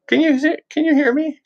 Can you hear me?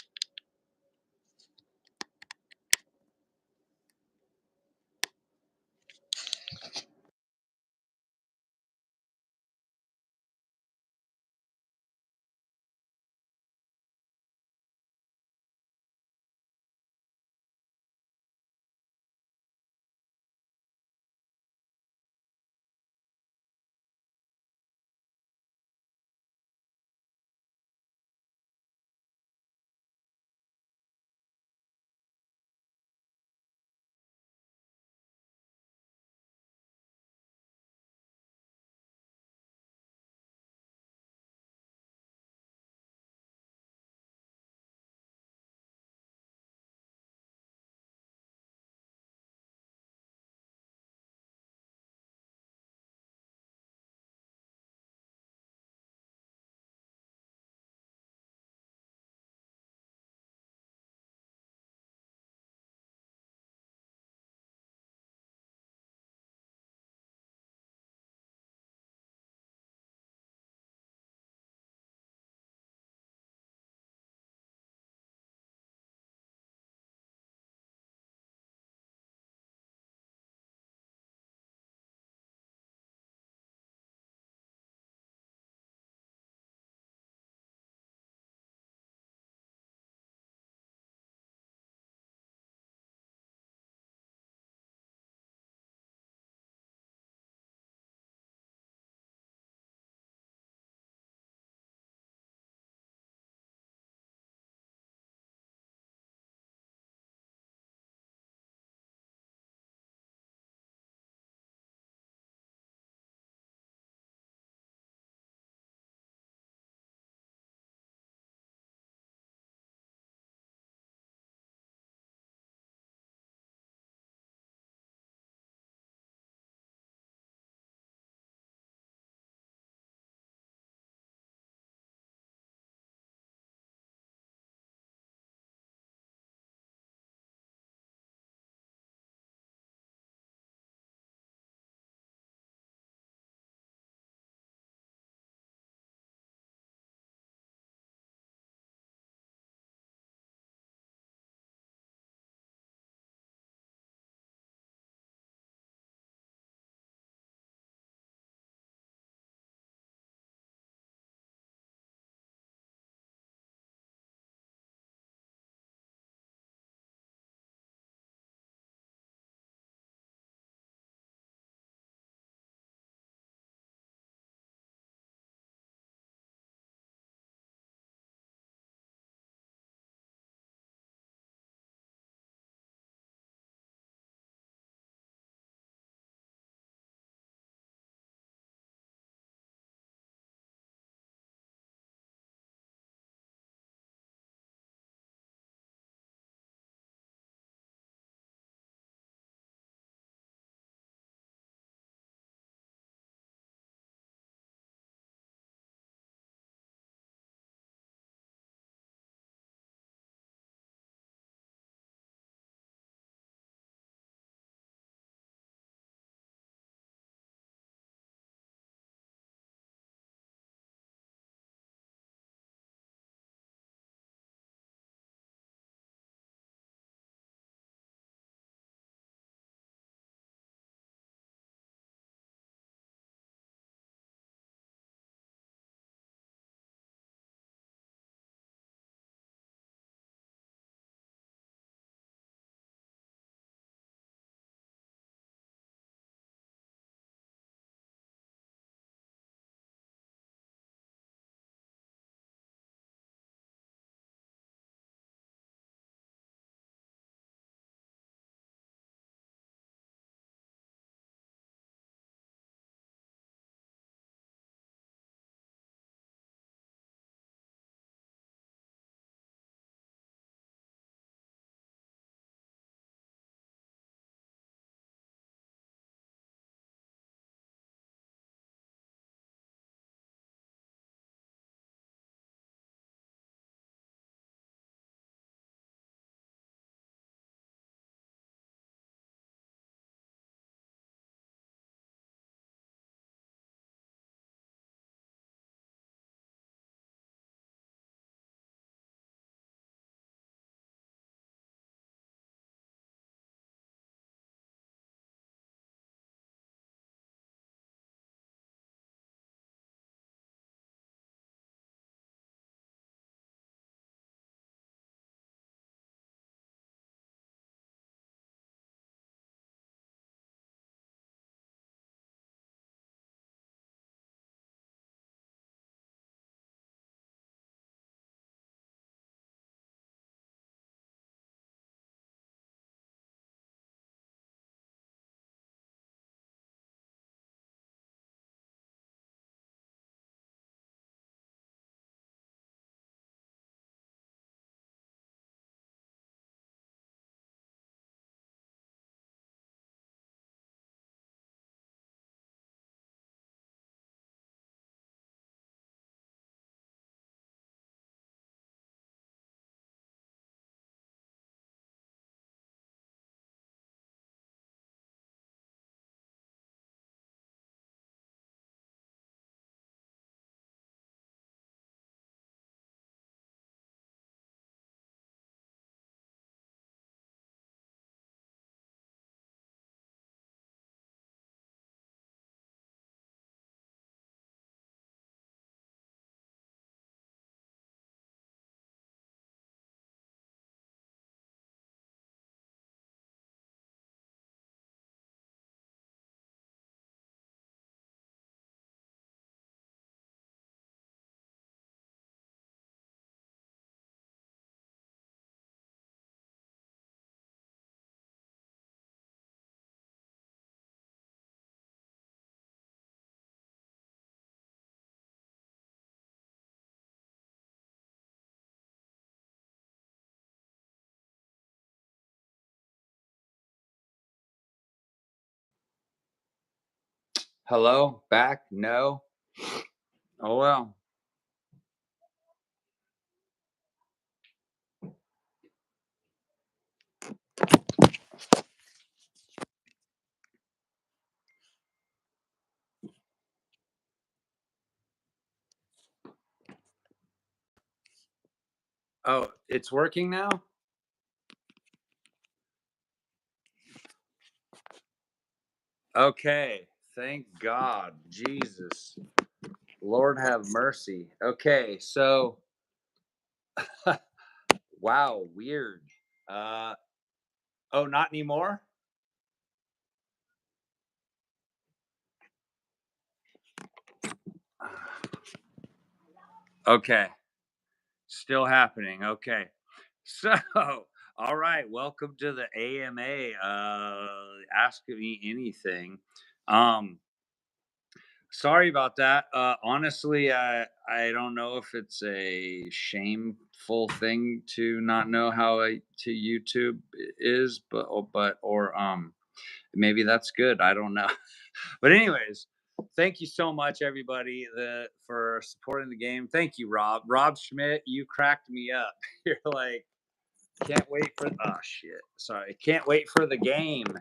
Hello? Back? No? Oh, well. Oh, it's working now? Okay. Thank God. Jesus. Lord have mercy. Okay, so wow, weird. Uh oh, not anymore? Okay. Still happening. Okay. So, all right, welcome to the AMA. Ask me anything. Um Sorry about that. Honestly, I don't know if it's a shameful thing to not know how to YouTube is, but maybe that's good. I don't know. But anyways, thank you so much, everybody, for supporting the game. Thank you, Rob. Rob Schmidt, you cracked me up. You're like, can't wait for. Oh shit! Sorry, can't wait for the game.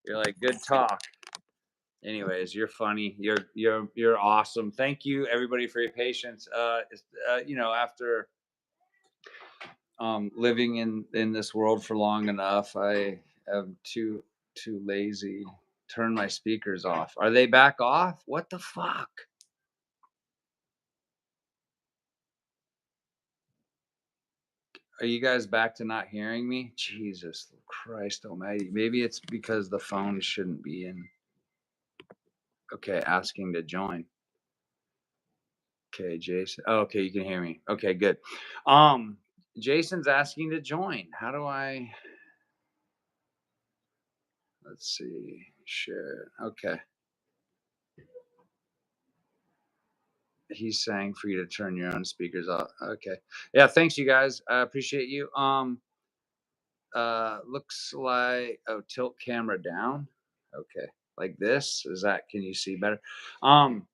You're like, good talk. Anyways, you're funny. You're awesome. Thank you everybody for your patience. After living in this world for long enough, I am too lazy. Turn my speakers off. Are they back off? What the fuck? Are you guys back to not hearing me? Jesus Christ almighty. Maybe it's because the phone shouldn't be in. Okay, asking to join. Okay, Jason. Oh, okay, you can hear me. Okay, good. Um, Jason's asking to join. How do I? Let's see. Share. Okay. He's saying for you to turn your own speakers off. Okay. Yeah. Thanks, you guys. I appreciate you. Looks like tilt camera down. Okay. Like this. Is that? Can you see better? Um.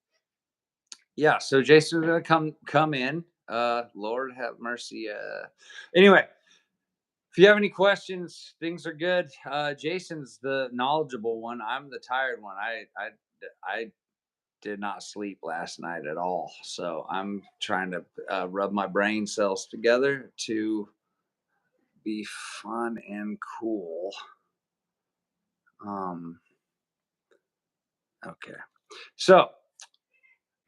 Yeah. So Jason's gonna come in. Lord have mercy. Anyway, if you have any questions, things are good. Jason's the knowledgeable one. I'm the tired one. I did not sleep last night at all, so I'm trying to rub my brain cells together to be fun and cool. Um. Okay. So,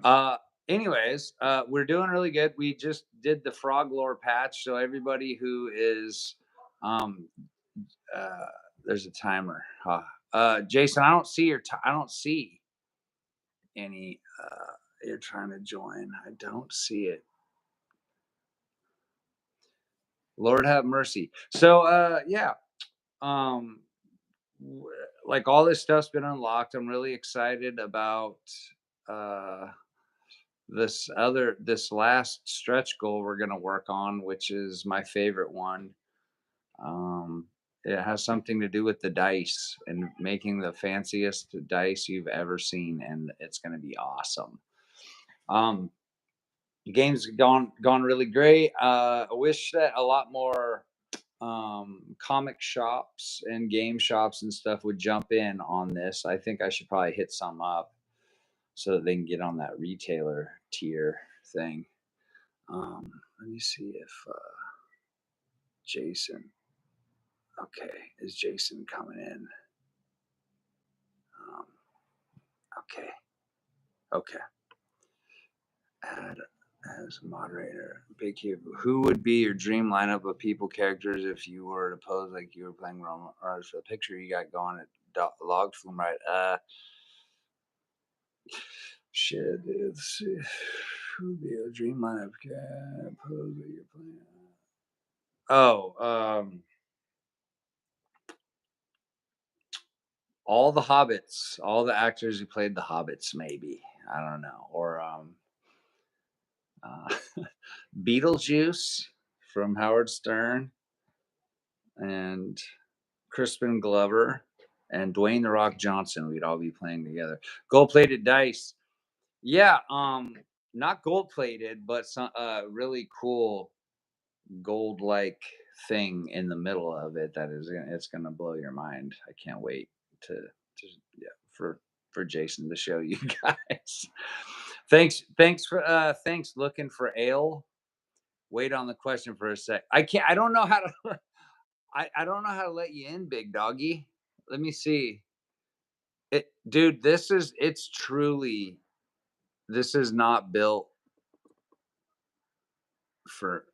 uh, anyways, we're doing really good. We just did the frog lore patch, so everybody who is um uh, there's a timer. Jason, I don't see I don't see any. You're trying to join. I don't see it. Lord have mercy. So, yeah. Um, like all this stuff's been unlocked. I'm really excited about uh this last stretch goal we're gonna work on, which is my favorite one. Um, it has something to do with the dice and making the fanciest dice you've ever seen, and it's going to be awesome. Um, the game's gone really great. I wish that a lot more comic shops and game shops and stuff would jump in on this. I think I should probably hit some up so that they can get on that retailer tier thing. Let me see if Jason. Okay, is Jason coming in? Um, okay, okay. Add as moderator. Big Cube. Who would be your dream lineup of people characters if you were to pose like you were playing Roman or for the picture you got going at Log Flume, right? Shit, dude. Let's see. Who would be a dream lineup pose that you're playing? Oh, all the hobbits, all the actors who played the hobbits, maybe. I don't know. Or uh, Beetlejuice from Howard Stern and Crispin Glover. and Dwayne the Rock Johnson. We'd all be playing together. Gold plated dice. Yeah, not gold plated, but some really cool gold like thing in the middle of it that is it's gonna blow your mind. I can't wait to yeah for Jason to show you guys. Thanks looking for ale. Wait on the question for a sec. I don't know how to I don't know how to let you in, big doggy. Let me see. Dude, it's truly this is not built for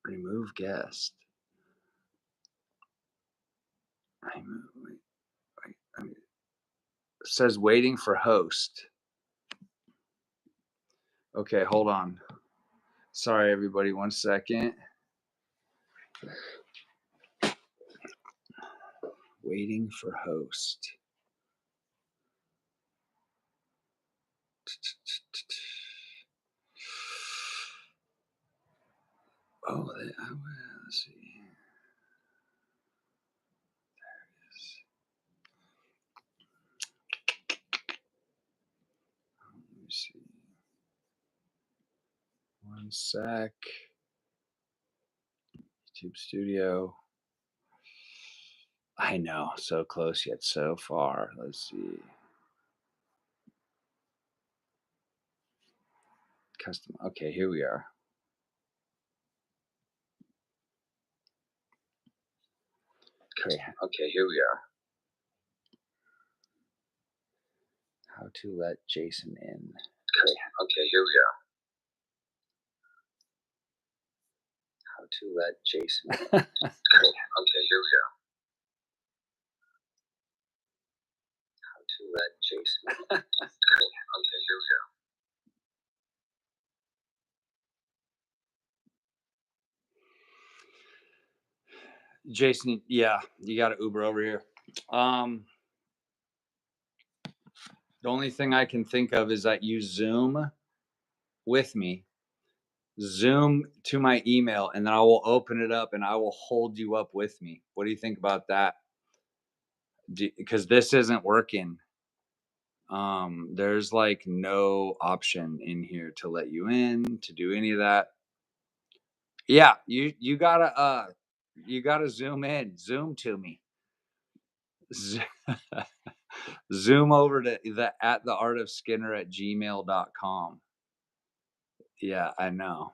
remove guest. Remove, wait, it says waiting for host. Okay, hold on. Sorry, everybody. 1 second. Waiting for host. Oh, let's see. Let me see. 1 sec. YouTube Studio. I know, so close yet so far. Let's see. Custom. Okay, here we are. Okay, here we are. How to let Jason in. Okay, here we are. How to let Jason in. Okay, here we are. How to let Jason in. Okay, here we are. Jason, yeah, you got to Uber over here. The only thing I can think of is that you Zoom with me, Zoom to my email, and then I will open it up and I will hold you up with me. What do you think about that? Because this isn't working. There's like no option in here to let you in to do any of that. Yeah, you gotta zoom in, zoom to me. Zoom over to the at theartofskinner@gmail.com. Yeah, I know.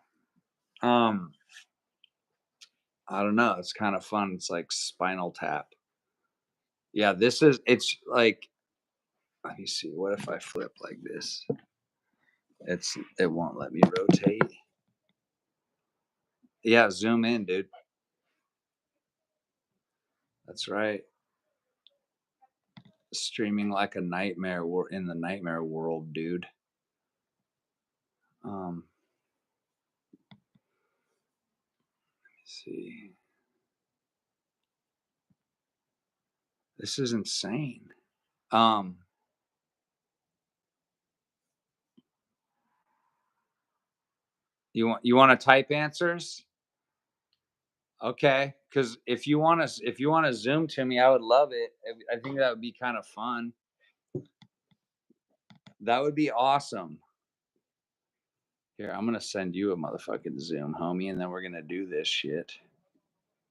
Um, I don't know. It's kind of fun. It's like Spinal Tap. Yeah, it's like, let me see. What if I flip like this? It won't let me rotate. Yeah, zoom in, dude. That's right. Streaming like a nightmare. We're in the nightmare world, dude. Let me see. This is insane. You want to type answers? Okay, because if you want to zoom to me, I would love it. I think that would be kind of fun. That would be awesome. Here, I'm gonna send you a motherfucking Zoom, homie, and then we're gonna do this shit.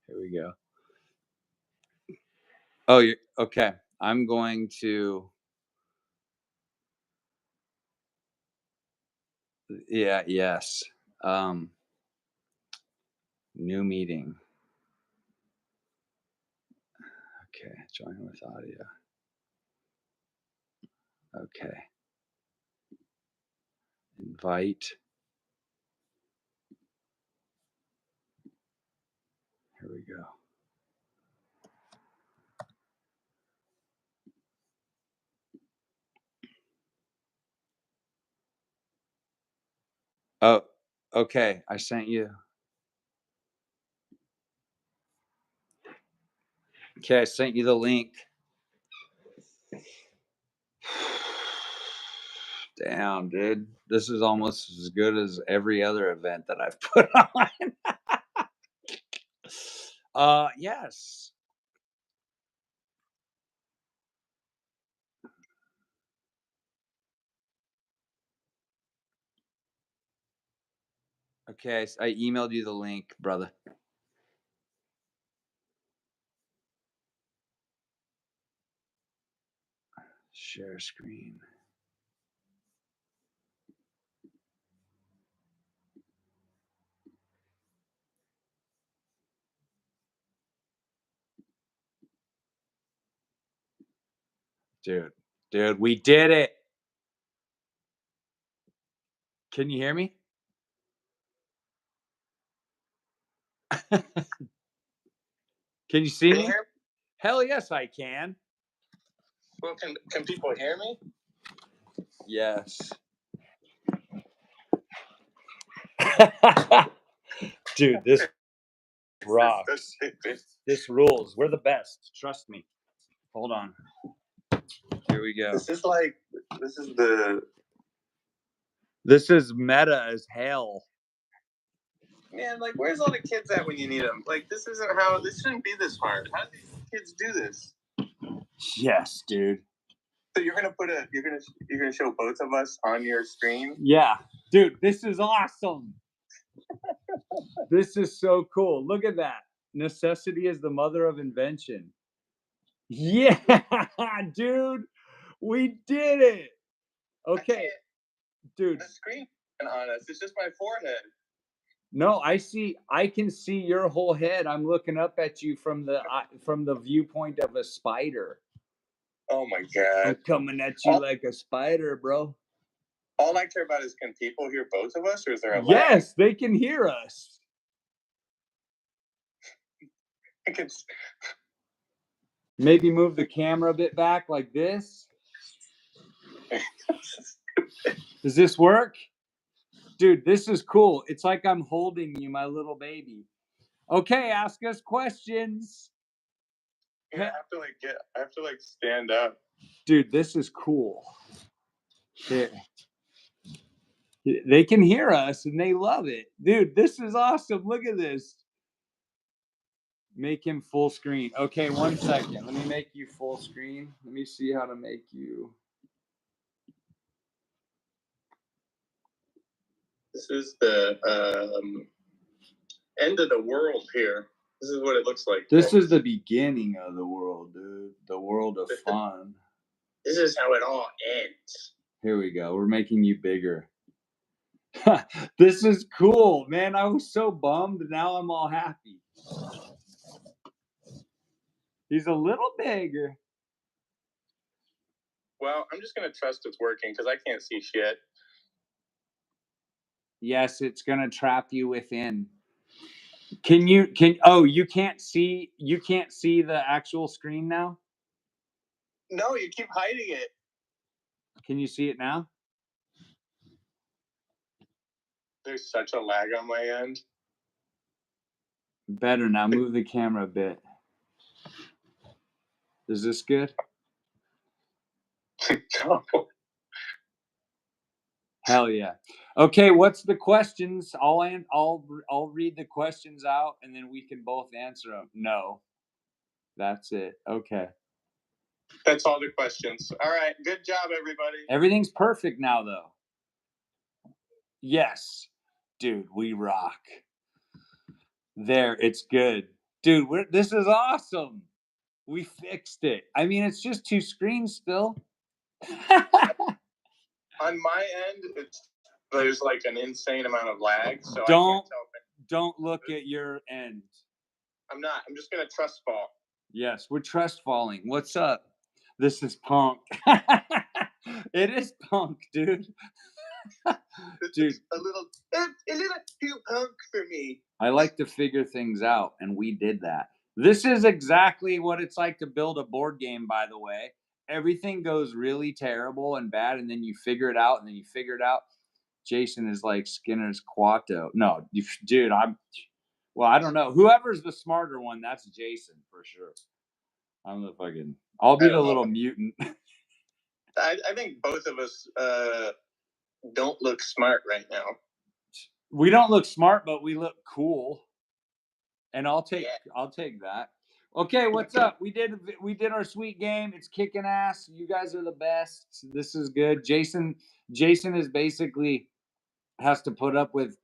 Here we go. Oh, you okay? I'm going to. Yeah. Yes. New meeting. Okay. Join with audio. Okay. Invite. Here we go. Oh, okay. I sent you. Okay, I sent you the link. Damn, dude. This is almost as good as every other event that I've put on. Yes. Okay, I emailed you the link, brother. Share screen. Dude, we did it. Can you hear me? Can you see me? Hell yes, I can. Well, can people hear me? Yes. Dude, this rocks. This rules. We're the best. Trust me. Hold on. Here we go. This is meta as hell. Man, like, where's all the kids at when you need them? Like, this shouldn't be this hard. How do these kids do this? Yes, dude. So you're gonna show both of us on your screen? Yeah. Dude, this is awesome. This is so cool. Look at that. Necessity is the mother of invention. Yeah, dude. We did it. Okay. Dude. The screen on us. It's just my forehead. No, I can see your whole head. I'm looking up at you from the viewpoint of a spider. Oh my god. I'm coming at you like a spider, bro. All I care about is, can people hear both of us, or is there a lag? Yes, they can hear us. Maybe move the camera a bit back like this. Does this work? Dude, this is cool. It's like I'm holding you, my little baby. Okay, ask us questions. Yeah, I have to stand up. Dude, this is cool. Here. They can hear us and they love it. Dude, this is awesome. Look at this. Make him full screen. Okay, 1 second. Let me make you full screen. Let me see how to make you. This is the end of the world here. This is what it looks like. This is the beginning of the world, dude. The world of fun. This is how it all ends. Here we go. We're making you bigger. This is cool, man. I was so bummed. Now I'm all happy. He's a little bigger. Well, I'm just going to trust it's working because I can't see shit. Yes, it's going to trap you within. You can't see the actual screen now? No, you keep hiding it. Can you see it now? There's such a lag on my end. Better now. Move the camera a bit. Is this good? No. Hell yeah. Okay, what's the questions? I'll read the questions out and then we can both answer them. No. That's it. Okay. That's all the questions. All right. Good job, everybody. Everything's perfect now, though. Yes. Dude, we rock. There, it's good. Dude, this is awesome. We fixed it. I mean, it's just 2 screens still. On my end, there's like an insane amount of lag. So don't look at your end. I'm not. I'm just going to trust fall. Yes, we're trust falling. What's up? This is punk. It is punk, dude. Dude, a little too punk for me. I like to figure things out, and we did that. This is exactly what it's like to build a board game, by the way. Everything goes really terrible and bad, and then you figure it out, and then you figure it out. Jason is like Skinner's Quato. No, dude, I don't know. Whoever's the smarter one, that's Jason for sure. I'm the fucking. I'll be the little mutant. I think both of us don't look smart right now. We don't look smart, but we look cool. And I'll take that. Okay, what's up? We did our sweet game. It's kicking ass. You guys are the best. This is good. Jason is basically has to put up with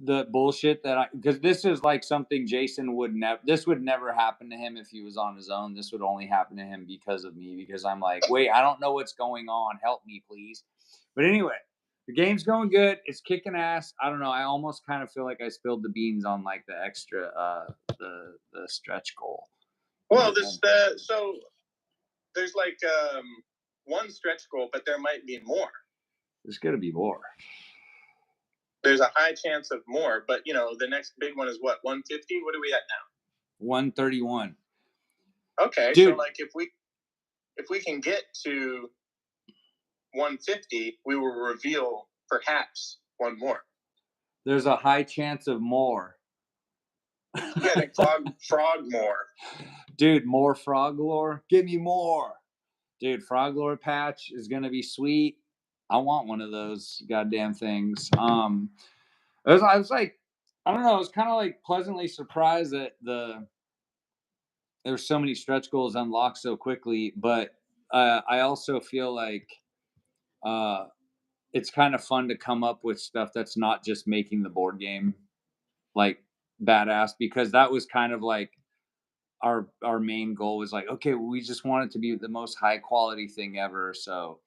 the bullshit that because this is like something Jason would never, this would never happen to him if he was on his own. This would only happen to him because of me, because I'm like, wait, I don't know what's going on. Help me, please. But anyway, the game's going good. It's kicking ass. I don't know. I almost kind of feel like I spilled the beans on like the extra, the stretch goal. Well, so there's like one stretch goal, but there might be more. There's going to be more. There's a high chance of more, but the next big one is what, 150? What are we at now? 131. Okay, dude. So like if we can get to 150, we will reveal perhaps one more. There's a high chance of more. Yeah, like frog more. Dude, more frog lore? Give me more. Dude, frog lore patch is gonna be sweet. I want one of those goddamn things. I was like, I don't know, I was kind of like pleasantly surprised that there's so many stretch goals unlocked so quickly, but I also feel like it's kind of fun to come up with stuff that's not just making the board game like badass, because that was kind of like our main goal was like, okay, well, we just want it to be the most high quality thing ever. So,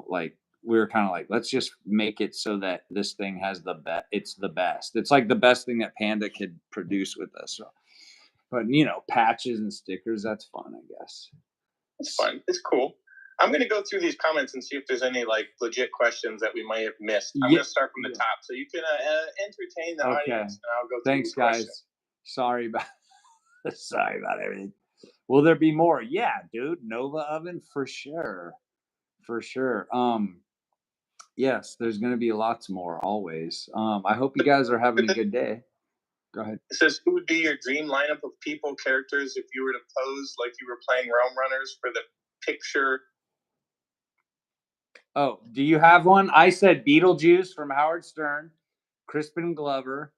like we were kind of like, let's just make it so that this thing has the best. It's the best. It's like the best thing that Panda could produce with us. So, but patches and stickers, that's fun, I guess. It's fun. It's cool. I'm going to go through these comments and see if there's any like legit questions that we might have missed. I'm going to start from the top, so you can entertain the audience, and I'll go through. Thanks, guys. Sorry about everything. Will there be more? Yeah, dude. Nova Oven for sure. For sure. Yes, there's going to be lots more always. I hope you guys are having a good day. Go ahead. It says, who would be your dream lineup of people, characters, if you were to pose like you were playing Realm Runners for the picture? Oh, do you have one? I said Beetlejuice from Howard Stern, Crispin Glover,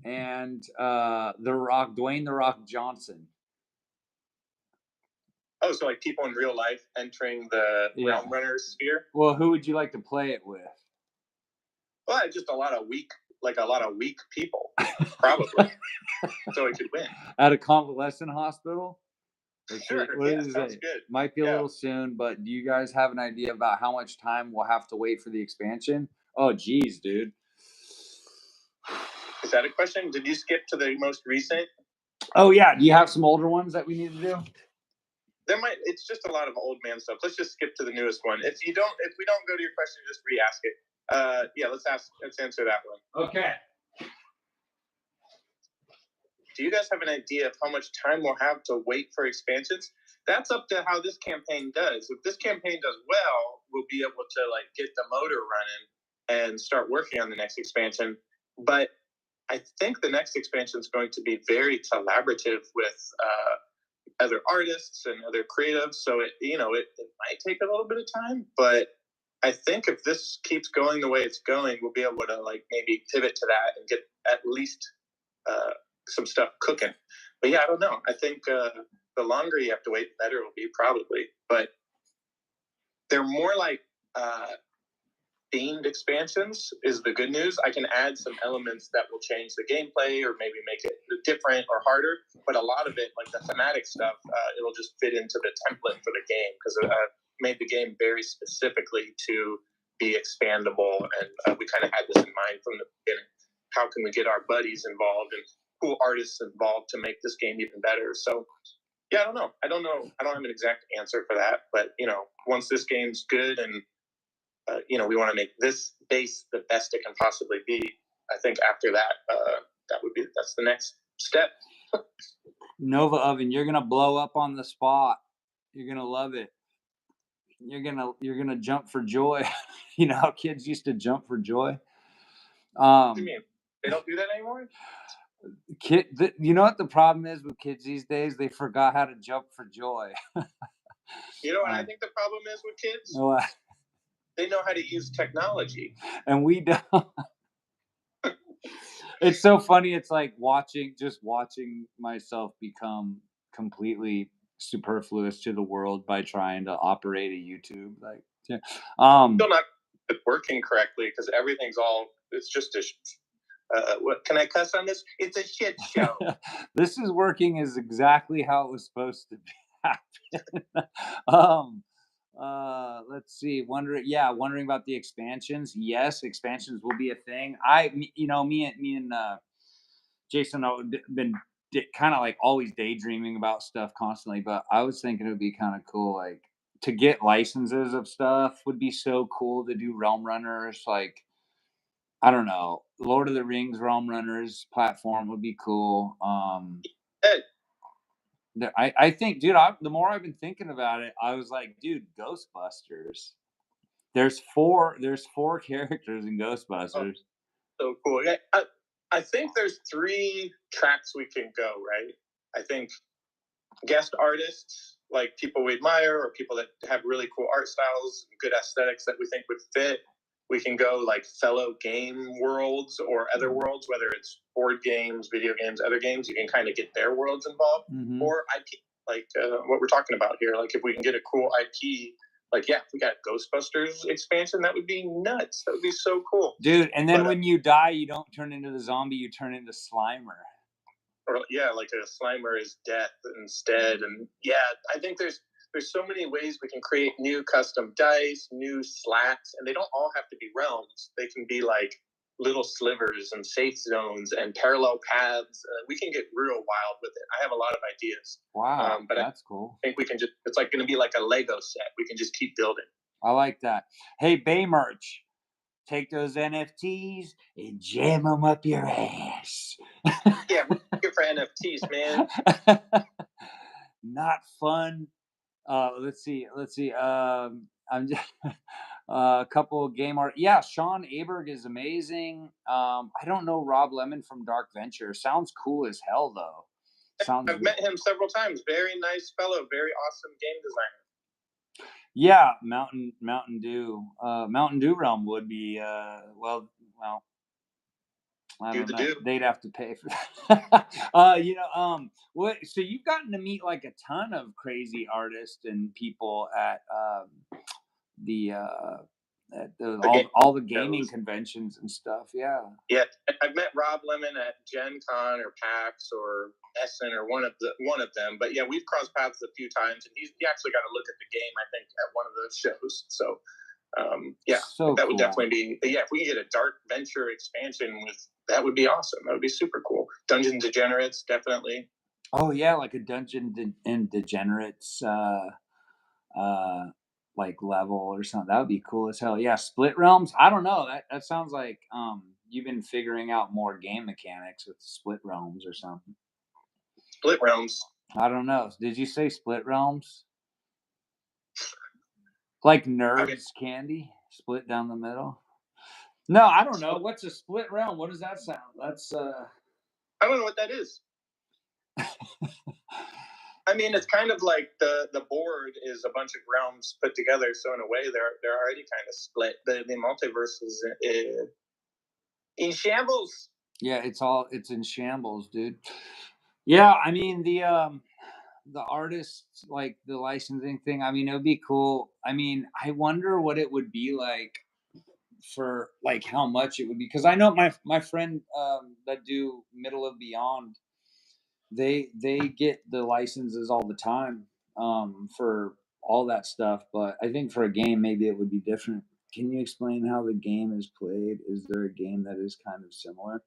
and Dwayne The Rock Johnson. Oh, so like people in real life entering the Realm Runners sphere? Well, who would you like to play it with? Well, just a lot of weak people, probably. So it could win. At a convalescent hospital? Sure. Sounds good. Might be a little soon, but do you guys have an idea about how much time we'll have to wait for the expansion? Oh, geez, dude. Is that a question? Did you skip to the most recent? Oh, yeah. Do you have some older ones that we need to do? It's just a lot of old man stuff. Let's just skip to the newest one. If we don't go to your question, just re-ask it. Let's answer that one. Okay. Do you guys have an idea of how much time we'll have to wait for expansions? That's up to how this campaign does. If this campaign does well, we'll be able to like get the motor running and start working on the next expansion. But I think the next expansion is going to be very collaborative with other artists and other creatives. So it might take a little bit of time, but I think if this keeps going the way it's going, we'll be able to like maybe pivot to that and get at least some stuff cooking. But yeah, I don't know. I think the longer you have to wait, the better it will be, probably. But they're more like themed expansions is the good news. I can add some elements that will change the gameplay or maybe make it different or harder. But a lot of it, like the thematic stuff, it'll just fit into the template for the game, because I made the game very specifically to be expandable. And we kind of had this in mind from the beginning. How can we get our buddies involved and cool artists involved to make this game even better? So yeah, I don't know. I don't have an exact answer for that, but once this game's good and we want to make this base the best it can possibly be, I think after that, that's the next step. Nova Oven, you're gonna blow up on the spot. You're gonna love it. You're gonna jump for joy. You know how kids used to jump for joy? What do you mean? They don't do that anymore? You know what the problem is with kids these days? They forgot how to jump for joy. You know what I think the problem is with kids? What? They know how to use technology. And we don't. It's so funny. It's like watching myself become completely superfluous to the world by trying to operate a YouTube. Like, yeah. Still not it's working correctly because everything's all, it's just a, what can I cuss on this? It's a shit show. This is working as exactly how it was supposed to be happen. Let's see. Wondering about the expansions. Yes, expansions will be a thing. Me and Jason been kind of like always daydreaming about stuff constantly, but I was thinking it would be kind of cool, like to get licenses of stuff would be so cool to do realm runners. Like, I don't know, Lord of the Rings realm runners platform would be cool. Hey, I think, dude, the more I've been thinking about it, I was like, dude, Ghostbusters. There's four characters in oh, Ghostbusters. so cool. Yeah, I think there's 3 tracks we can go, right? I think guest artists, like people we admire or people that have really cool art styles, good aesthetics that we think would fit. We can go like fellow game worlds or other worlds, whether it's board games, video games, other games. You can kind of get their worlds involved, or IP, like what we're talking about here. Like if we can get a cool IP, like if we got Ghostbusters expansion, that would be nuts. That would be so cool, dude. And then when you die, you don't turn into the zombie; you turn into Slimer. Or like a Slimer is death instead. And I think there's so many ways we can create new custom dice, new slats, and they don't all have to be realms. They can be like little slivers and safe zones and parallel paths. We can get real wild with it. I have a lot of ideas. Wow, but that's cool. I think we can it's like going to be like a Lego set. We can just keep building. I like that. Hey, Bay Merch, take those NFTs and jam them up your ass. Yeah, we're here for NFTs, man. Not fun. Let's see. I'm just a couple of game art. Yeah, Sean Aberg is amazing. I don't know Rob Lemon from Dark Venture. Sounds cool as hell though. I've met him several times. Very nice fellow. Very awesome game designer. Yeah, Mountain Dew. Mountain Dew Realm would be well. I don't know. They'd have to pay for that. What? So you've gotten to meet like a ton of crazy artists and people at the all the gaming conventions and stuff. Yeah. Yeah, I've met Rob Lemon at Gen Con or PAX or Essen or one of them. But yeah, we've crossed paths a few times, and he actually got to look at the game, I think, at one of those shows. So that would definitely be. But yeah, if we can get a Dark Venture expansion that would be awesome. That would be super cool. Dungeon Degenerates, definitely. Oh yeah, like a Dungeon and Degenerates like level or something. That would be cool as hell. Yeah, Split Realms. I don't know. That sounds like you've been figuring out more game mechanics with Split Realms or something. Split Realms. I don't know. Did you say Split Realms? Like Nerds candy split down the middle? No, I don't know. What's a split realm? What does that sound? That's I don't know what that is. I mean, it's kind of like the board is a bunch of realms put together. So in a way, they're already kind of split. The multiverse is in shambles. Yeah, it's in shambles, dude. Yeah, I mean the artists, like the licensing thing. I mean, it would be cool. I mean, I wonder what it would be like for like how much it would be, because I know my friend that do Middle of Beyond, they get the licenses all the time for all that stuff, but I think for a game maybe it would be different. Can you explain how the game is played? Is there a game that is kind of similar?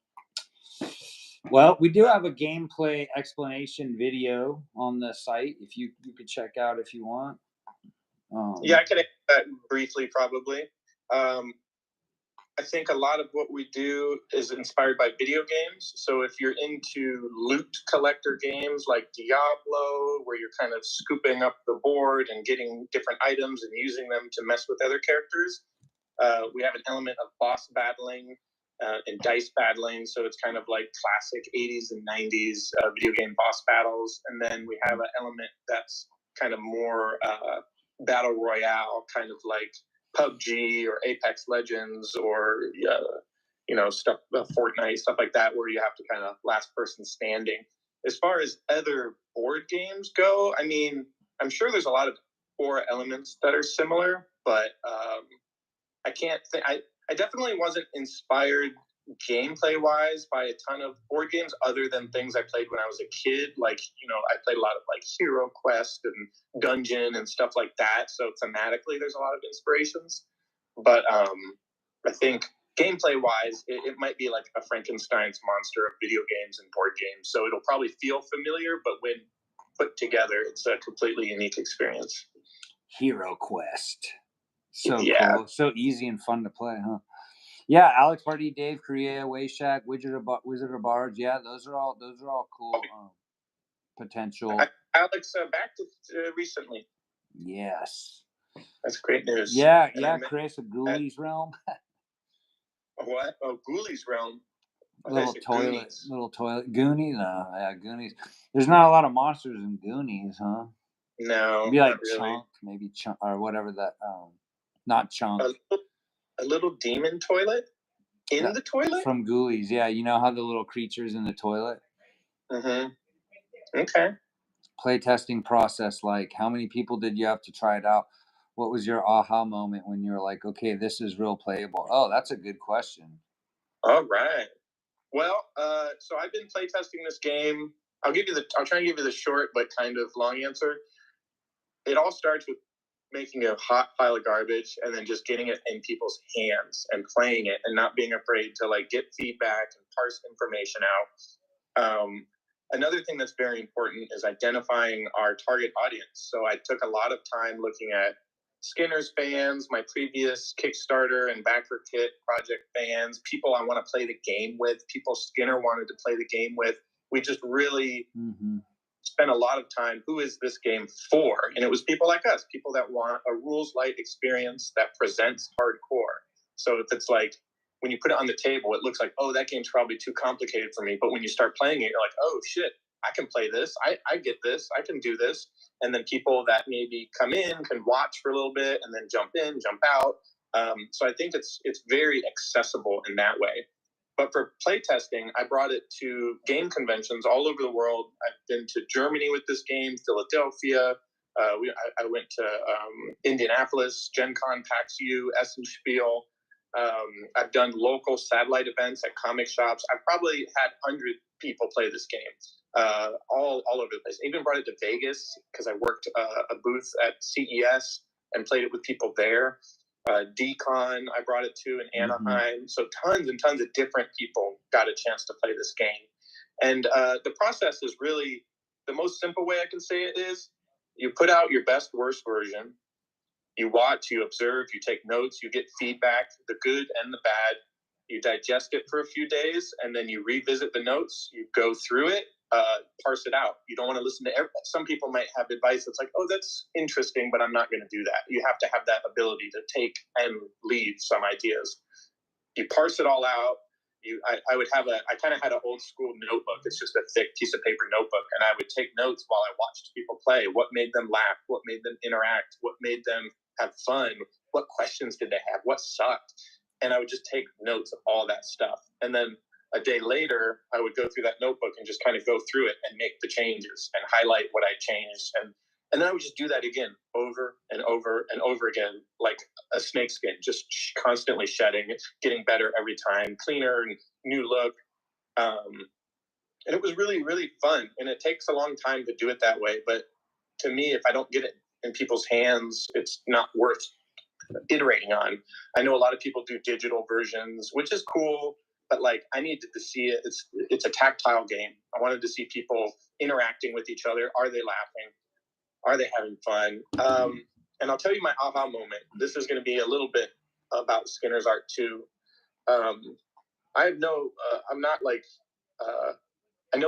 Well, we do have a gameplay explanation video on the site if you could check out if you want. Yeah, I can answer that briefly, probably. I think a lot of what we do is inspired by video games. So if you're into loot collector games like Diablo, where you're kind of scooping up the board and getting different items and using them to mess with other characters, we have an element of boss battling and dice battling. So it's kind of like classic 80s and 90s video game boss battles. And then we have an element that's kind of more battle royale, kind of like PUBG or Apex Legends or stuff, Fortnite, stuff like that, where you have to kind of last person standing. As far as other board games go, I mean, I'm sure there's a lot of core elements that are similar, but I can't think. I definitely wasn't inspired gameplay wise by a ton of board games other than things I played when I was a kid. Like, I played a lot of like Hero Quest and Dungeon and stuff like that. So thematically, there's a lot of inspirations. But I think gameplay wise, it might be like a Frankenstein's monster of video games and board games. So it'll probably feel familiar, but when put together, it's a completely unique experience. Hero Quest. So Yeah. cool. So easy and fun to play, huh? Yeah, Alex Party, Dave, Korea, Wayshack, Wizard of Bards. Yeah, those are all cool potential. Alex back to recently. Yes. That's great news. Yeah, Chris, a Ghoulies Realm. What? Oh, Ghoulies Realm. Little toilet. Goonies? No, yeah, Goonies. There's not a lot of monsters in Goonies, huh? No, maybe like really. Chunk, maybe Chunk, or whatever that. Not Chunk. A little demon toilet in the toilet from Ghoulies. Yeah, you know how the little creatures in the toilet. Mm-hmm. Okay. Playtesting process. Like, how many people did you have to try it out? What was your aha moment when you were like, okay, this is real playable? Oh, that's a good question. All right. Well, so I've been playtesting this game. I'll try and give you the short but kind of long answer. It all starts with making a hot pile of garbage and then just getting it in people's hands and playing it and not being afraid to like get feedback and parse information out. Another thing that's very important is identifying our target audience. So I took a lot of time looking at Skinner's fans, my previous Kickstarter and Backer Kit project fans, people I want to play the game with, people Skinner wanted to play the game with. We just really spent a lot of time, who is this game for? And it was people like us, people that want a rules light experience that presents hardcore. So if it's like, when you put it on the table, it looks like, oh, that game's probably too complicated for me. But when you start playing it, you're like, oh, shit, I can play this. I get this. I can do this. And then people that maybe come in can watch for a little bit and then jump in, jump out. So I think it's very accessible in that way. But for playtesting, I brought it to game conventions all over the world. I've been to Germany with this game, Philadelphia. I went to Indianapolis, Gen Con, PAX U, Essen Spiel. I've done local satellite events at comic shops. I've probably had 100 people play this game all over the place. I even brought it to Vegas because I worked a booth at CES and played it with people there. Decon, I brought it to in Anaheim. So tons and tons of different people got a chance to play this game. And the process is really, the most simple way I can say it is, you put out your best, worst version. You watch, you observe, you take notes, you get feedback, the good and the bad. You digest it for a few days, and then you revisit the notes. You go through it, parse it out. You don't want to listen to everything. Some people might have advice that's like, oh, that's interesting, but I'm not going to do that. You have to have that ability to take and leave some ideas. You parse it all out. I kind of had an old school notebook. It's just a thick piece of paper notebook. And I would take notes while I watched people play. What made them laugh? What made them interact? What made them have fun? What questions did they have? What sucked? And I would just take notes of all that stuff. And then a day later, I would go through that notebook and just kind of go through it and make the changes and highlight what I changed. And then I would just do that again, over and over and over again, like a snakeskin, just constantly shedding, getting better every time, cleaner and new look. And it was really, really fun. And it takes a long time to do it that way. But to me, if I don't get it in people's hands, it's not worth iterating on. I know a lot of people do digital versions, which is cool, but like I needed to see it. It's a tactile game. I wanted to see people interacting with each other. Are they laughing? Are they having fun? And I'll tell you my aha moment. This is going to be a little bit about Skinner's art too. I know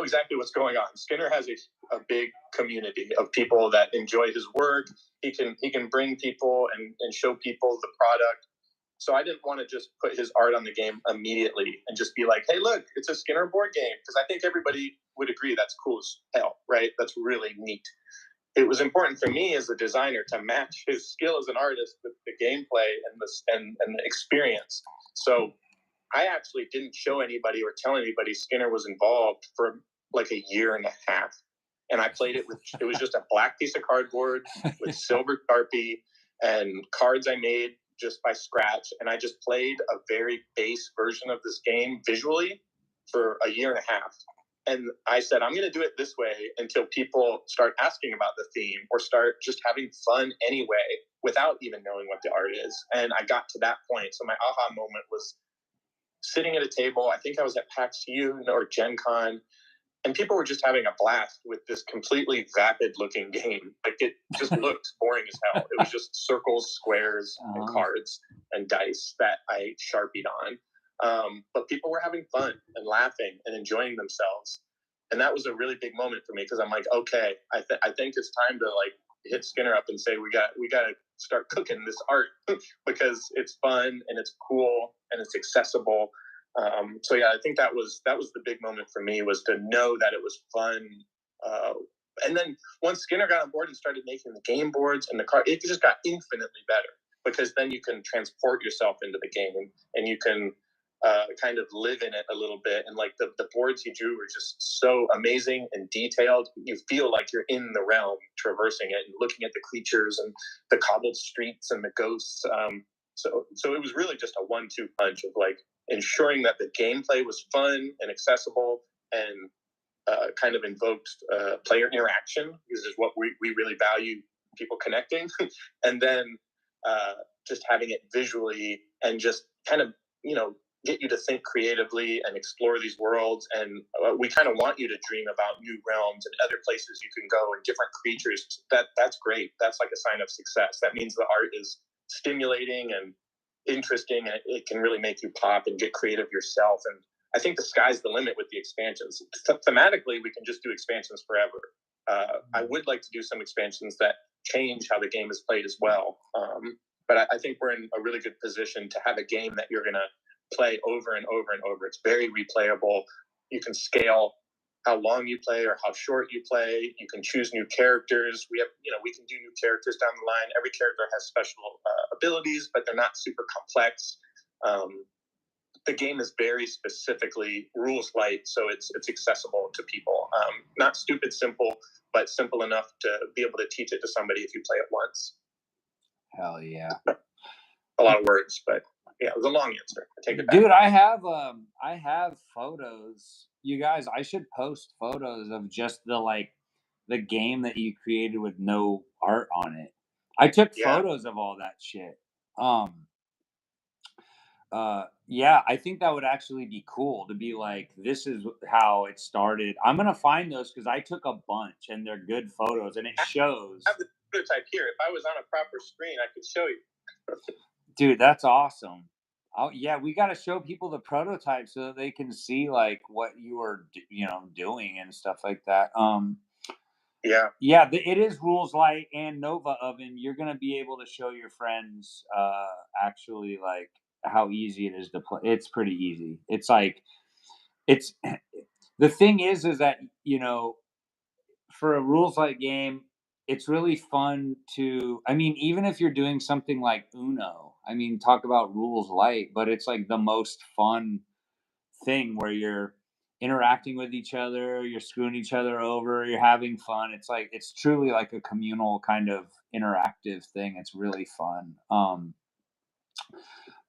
exactly what's going on. Skinner has a big community of people that enjoy his work. He can bring people and show people the product. So I didn't want to just put his art on the game immediately and just be like, hey, look, it's a Skinner board game. Because I think everybody would agree that's cool as hell, right? That's really neat. It was important for me as a designer to match his skill as an artist with the gameplay and the experience. So I actually didn't show anybody or tell anybody Skinner was involved for like a year and a half. And I played it it was just a black piece of cardboard with silver Sharpie and cards I made just by scratch, and I just played a very base version of this game visually for a year and a half. And I said, I'm going to do it this way until people start asking about the theme or start just having fun anyway without even knowing what the art is. And I got to that point. So my aha moment was sitting at a table. I think I was at PAX U or Gen Con, and people were just having a blast with this completely vapid looking game. Like, it just looked boring as hell. It was just circles, squares, and cards and dice that I Sharpied on. But people were having fun and laughing and enjoying themselves. And that was a really big moment for me, because I'm like, okay, I think it's time to like hit Skinner up and say, we got to start cooking this art because it's fun and it's cool and it's accessible. So yeah, I think that was the big moment for me, was to know that it was fun. And then once Skinner got on board and started making the game boards and the card, it just got infinitely better, because then you can transport yourself into the game and you can kind of live in it a little bit. And like the boards he drew were just so amazing and detailed. You feel like you're in the realm, traversing it and looking at the creatures and the cobbled streets and the ghosts. So it was really just a 1-2 punch of like ensuring that the gameplay was fun and accessible and kind of invoked player interaction, because is what we really value, people connecting. And then just having it visually and just kind of, get you to think creatively and explore these worlds. And we kind of want you to dream about new realms and other places you can go and different creatures. That's great. That's like a sign of success. That means the art is stimulating and interesting, and it can really make you pop and get creative yourself. And I think the sky's the limit with the expansions. Thematically, we can just do expansions forever. I would like to do some expansions that change how the game is played as well. But I think we're in a really good position to have a game that you're going to play over and over and over. It's very replayable. You can scale how long you play or how short you play. You can choose new characters. We can do new characters down the line. Every character has special abilities, but they're not super complex. The game is very specifically rules light, so it's accessible to people. Not stupid simple, but simple enough to be able to teach it to somebody if you play it once. Hell yeah. A lot of words, but yeah, it was a long answer. I take it back. Dude, I have photos. You guys, I should post photos of just the game that you created with no art on it. I took photos of all that shit. Yeah, I think that would actually be cool to be like, this is how it started. I'm gonna find those because I took a bunch and they're good photos and it shows. I have the prototype here. If I was on a proper screen, I could show you. Dude, that's awesome. Yeah, we got to show people the prototype so that they can see like what you are, doing and stuff like that. Yeah, it is rules light and Nova Oven. You're gonna be able to show your friends actually like how easy it is to play. It's pretty easy. It's like it's the thing is that for a rules light game, it's really fun to. I mean, even if you're doing something like Uno, I mean, talk about rules light, but it's like the most fun thing where you're interacting with each other, you're screwing each other over, you're having fun. It's truly like a communal kind of interactive thing. It's really fun.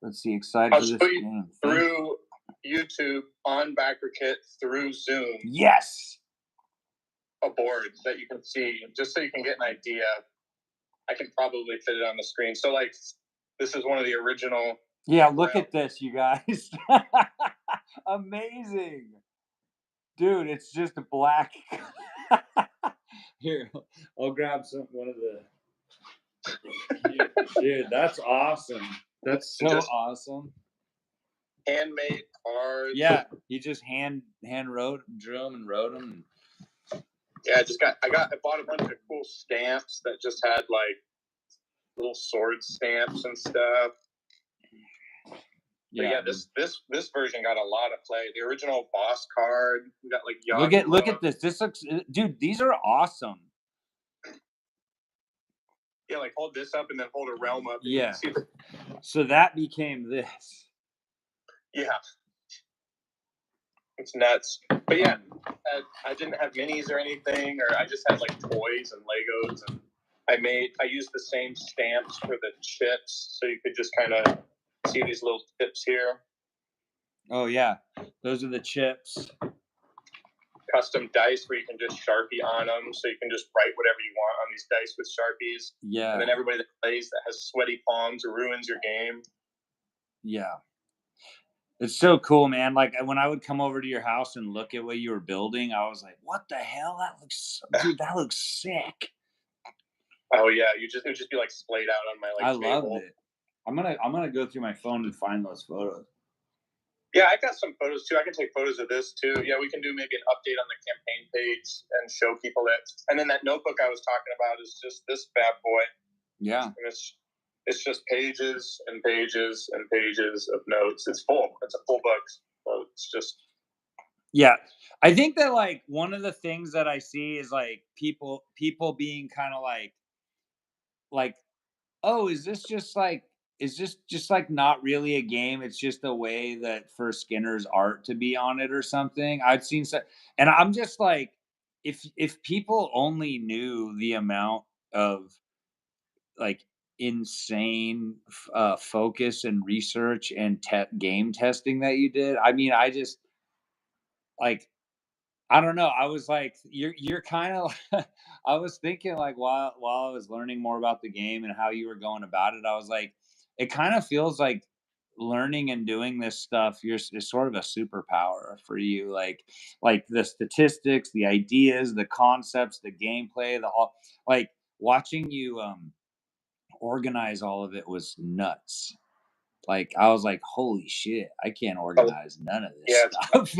Let's see, excited I'll for this show you game. through YouTube on BackerKit through Zoom. Yes. A board that you can see, just so you can get an idea. I can probably fit it on the screen. So like, this is one of the original. Yeah, look at this, you guys. Amazing. Dude, it's just a black. Here, I'll grab one of the. Dude, that's awesome. That's so awesome. Handmade cards. Yeah, he just hand drew them and wrote them. Yeah, I bought a bunch of cool stamps that just had like little sword stamps and stuff. Yeah, this version got a lot of play. The original boss card, we got like look at this. This looks, dude. These are awesome. Yeah, like hold this up and then hold a realm up. Yeah. So that became this. Yeah. It's nuts. But yeah, I didn't have minis or anything, or I just had like toys and Legos, and I used the same stamps for the chips, so you could just kind of see these little chips here. Oh yeah, those are the chips. Custom dice where you can just Sharpie on them, so you can just write whatever you want on these dice with Sharpies. Yeah. And then everybody that plays that has sweaty palms ruins your game. Yeah. It's so cool, man. Like when I would come over to your house and look at what you were building, I was like, "What the hell? Dude, that looks sick." Oh yeah, it would just be like splayed out on my I table. loved it. I'm gonna go through my phone and find those photos. Yeah, I got some photos too. I can take photos of this too. Yeah, we can do maybe an update on the campaign page and show people it. And then that notebook I was talking about is just this bad boy. Yeah. And it's just pages and pages and pages of notes. It's full. It's a full book. So it's just. Yeah. I think that like one of the things that I see is like people being kind of like, oh, is this just like not really a game? It's just a way that for Skinner's art to be on it or something. I've seen so, and I'm just like, if people only knew the amount of like insane focus and research and game testing that you did. I mean, I just like I don't know. I was like, you're kind of. I was thinking like while I was learning more about the game and how you were going about it, I was like, it kind of feels like learning and doing this stuff. Is sort of a superpower for you. Like the statistics, the ideas, the concepts, the gameplay, the all like watching you organize all of it was nuts. Like I was like, holy shit, I can't organize none of this stuff.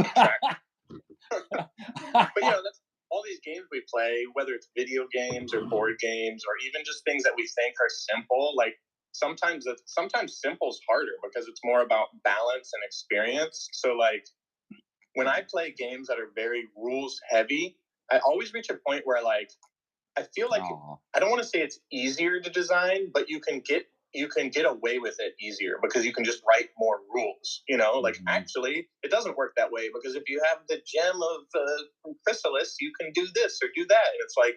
But that's all these games we play, whether it's video games or board games or even just things that we think are simple. Like sometimes simple's harder because it's more about balance and experience. So like when I play games that are very rules heavy, I always reach a point where like I feel like I don't want to say it's easier to design, but you can get away with it easier because you can just write more rules. Like actually, it doesn't work that way because if you have the gem of chrysalis, you can do this or do that. And it's like,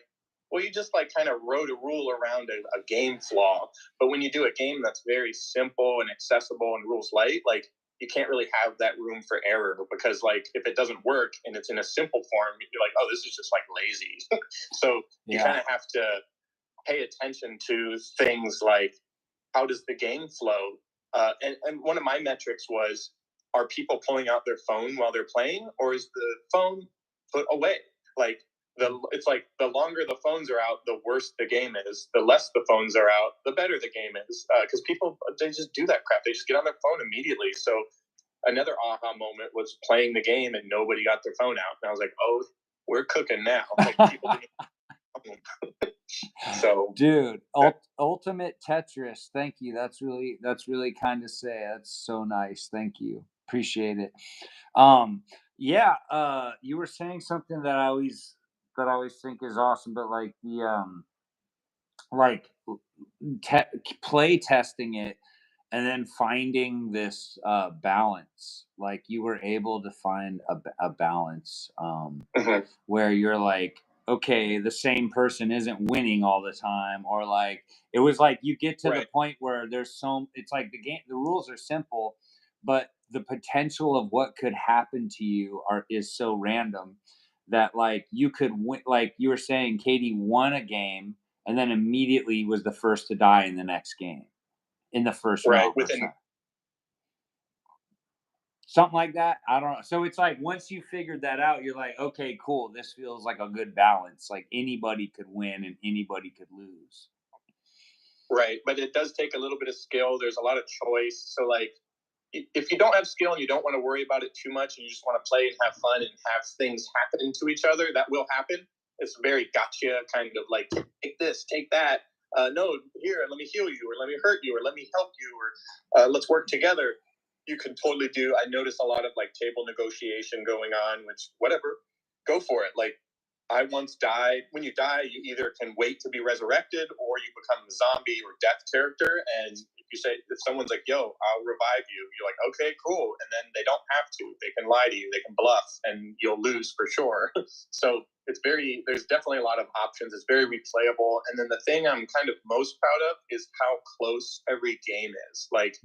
well, you just like kind of wrote a rule around a game flaw. But when you do a game that's very simple and accessible and rules light, like you can't really have that room for error because like if it doesn't work and it's in a simple form, you're like, oh, this is just like lazy. So you kind of have to pay attention to things like how does the game flow? And one of my metrics was, are people pulling out their phone while they're playing, or is the phone put away? Like it's like the longer the phones are out, the worse the game is. The less the phones are out, the better the game is. Because people, they just do that crap. They just get on their phone immediately. So another aha moment was playing the game and nobody got their phone out. And I was like, oh, we're cooking now. Like people So dude, ultimate Tetris. Thank you. That's really kind to say. That's so nice. Thank you. Appreciate it. Yeah, you were saying something that I always think is awesome, but like the like play testing it and then finding this balance, like you were able to find a balance where you're like, okay, the same person isn't winning all the time, or like it was like you get to the point where it's like the rules are simple, but the potential of what could happen to you is so random that like you could win. Like you were saying, Katie won a game and then immediately was the first to die in the next game, in the first round. Something like that. I don't know. So it's like once you figured that out, you're like, okay, cool. This feels like a good balance. Like anybody could win and anybody could lose. Right. But it does take a little bit of skill. There's a lot of choice. So like if you don't have skill and you don't want to worry about it too much and you just want to play and have fun and have things happen to each other, that will happen. It's very gotcha kind of like, take this, take that. No, here, let me heal you, or let me hurt you, or let me help you, or let's work together. You can totally do. I noticed a lot of like table negotiation going on, which whatever, go for it. Like I once died. When you die, you either can wait to be resurrected or you become a zombie or death character. And if you say, if someone's like, yo, I'll revive you, you're like, okay, cool. And then they don't have to. They can lie to you. They can bluff and you'll lose for sure. So there's definitely a lot of options. It's very replayable. And then the thing I'm kind of most proud of is how close every game is. Like,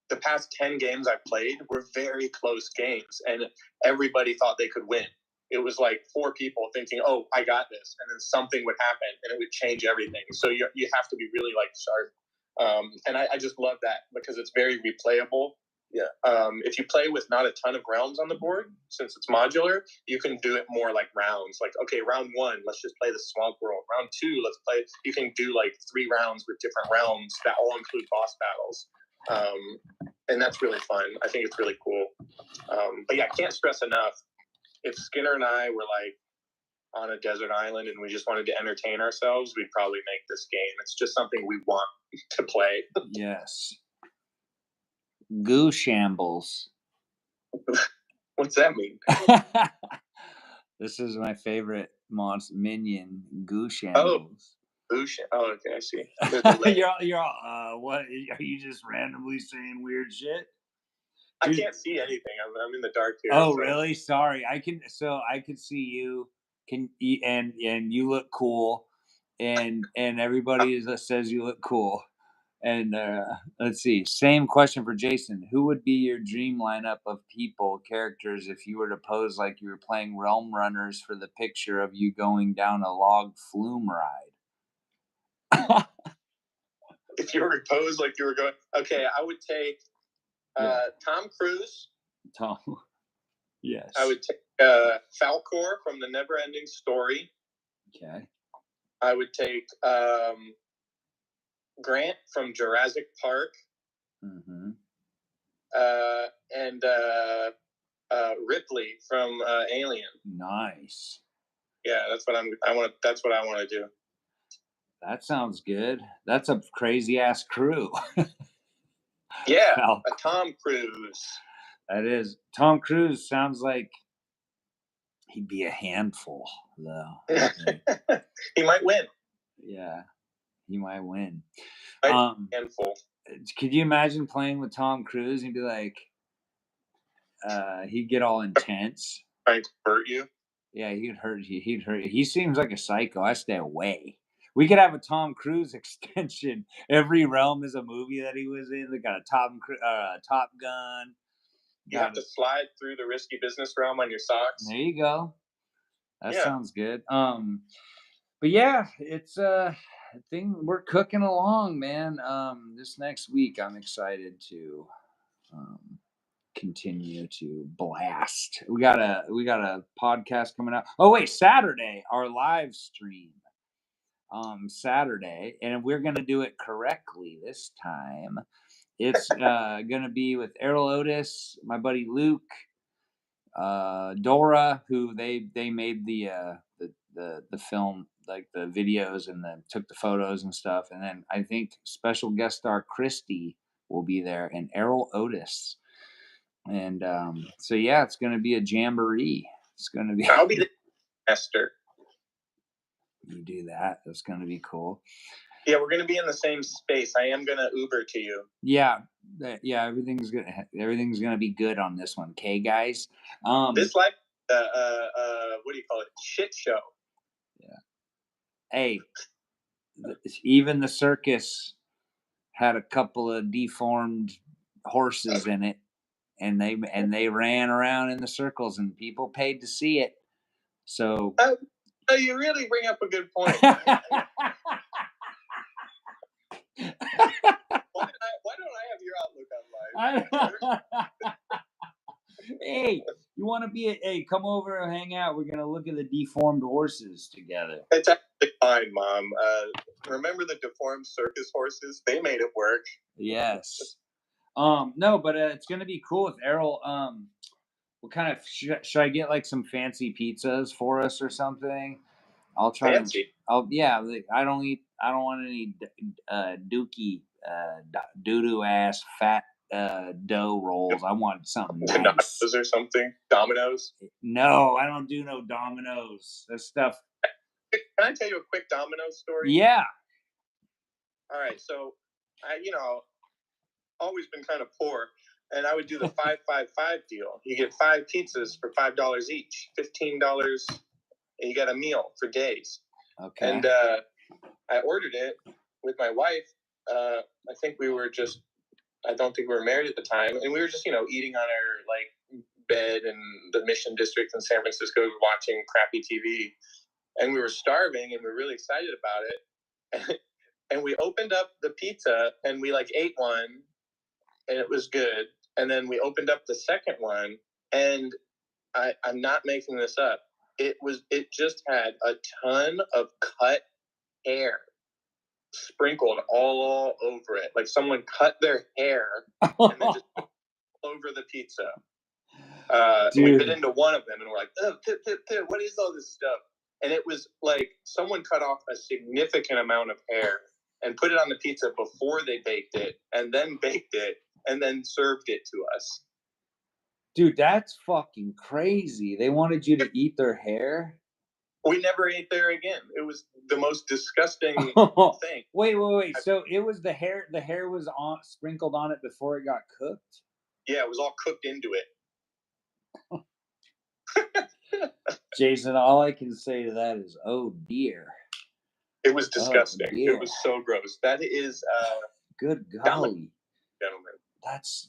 the past 10 games I played were very close games, and everybody thought they could win. It was like 4 people thinking, oh, I got this, and then something would happen, and it would change everything. So you have to be really, like, sharp. And I just love that because it's very replayable. Yeah. If you play with not a ton of realms on the board, since it's modular, you can do it more like rounds. Like, okay, round 1, let's just play the swamp world. Round 2, let's play. You can do like 3 rounds with different realms that all include boss battles. And that's really fun. I think it's really cool. But yeah, I can't stress enough. If Skinner and I were like on a desert island and we just wanted to entertain ourselves, we'd probably make this game. It's just something we want to play. Yes. Goo Shambles. What's that mean? This is my favorite monster minion, Goo Shambles. Oh, okay, I see. You're all, what? Are you just randomly saying weird shit? I can't see anything. I'm in the dark here. Oh, so. Really? Sorry. I can see you. And you look cool, and everybody says you look cool. And let's see. Same question for Jason. Who would be your dream lineup of characters, if you were to pose like you were playing Realm Runners for the picture of you going down a log flume ride? If you were to pose like you were going, okay, I would take Tom Cruise. Tom. Yes. I would take Falcor from the Never-Ending Story. Okay. I would take Grant from Jurassic Park. Mm-hmm. And Ripley from Alien. Nice. Yeah, that's what I want to do. That sounds good. That's a crazy ass crew. Yeah, a Tom Cruise. That is. Tom Cruise sounds like he'd be a handful, though. He might win. Yeah, he might win. Handful. Could you imagine playing with Tom Cruise and be like, he'd get all intense. Trying to hurt you? Yeah, he'd hurt you. He seems like a psycho. I stay away. We could have a Tom Cruise extension. Every realm is a movie that he was in. They got a Top Gun. You have to slide through the risky business realm on your socks. There you go. That sounds good. But yeah, it's a thing. We're cooking along, man. This next week, I'm excited to continue to blast. We got a podcast coming out. Oh wait, Saturday, our live stream. Saturday, and we're gonna do it correctly this time. It's gonna be with Errol Otis, my buddy Luke, Dora, who they made the film, like the videos, and then took the photos and stuff. And then I think special guest star Christy will be there, and Errol Otis. And so yeah, it's gonna be a jamboree. It's gonna be. I'll be the Esther. You do that. That's going to be cool. Yeah, we're going to be in the same space. I am going to Uber to you. Yeah. Everything's going to be good on this one. Okay, guys. This what do you call it? Shit show. Yeah. Hey, even the circus had a couple of deformed horses in it, and they ran around in the circles, and people paid to see it. So. You really bring up a good point. Why don't I have your outlook on life? Hey, you want to be come over and hang out. We're going to look at the deformed horses together. It's actually fine, Mom. Remember the deformed circus horses? They made it work. Yes. No, but it's going to be cool with Errol. What kind of should I get, like some fancy pizzas for us or something? I'll try fancy. I don't want any dookie doo-doo ass fat dough rolls. I want something nice. Dominoes or something. Dominoes. No, I don't do no Dominoes. That stuff. Can I tell you a quick Domino's story? Yeah. All right. So, always been kind of poor, and I would do the 5-5-5 deal. You get 5 pizzas for $5 each, $15, and you got a meal for days. Okay. And I ordered it with my wife. I think we were just, I don't think we were married at the time, and we were just, eating on our like bed in the Mission District in San Francisco, watching crappy TV, and we were starving, and we were really excited about it. And we opened up the pizza, and we like ate one, and it was good. And then we opened up the second one, and I'm not making this up. It just had a ton of cut hair sprinkled all over it. Like someone cut their hair and then just all over the pizza. We bit into one of them and we're like, oh, what is all this stuff? And it was like someone cut off a significant amount of hair and put it on the pizza before they baked it, and then baked it, and then served it to us. Dude, that's fucking crazy. They wanted you to eat their hair? We never ate there again. It was the most disgusting thing. Wait. So it was the hair was sprinkled on it before it got cooked? Yeah, it was all cooked into it. Jason, all I can say to that is, oh dear. It was disgusting. It was so gross. That is good golly. Gentlemen. That's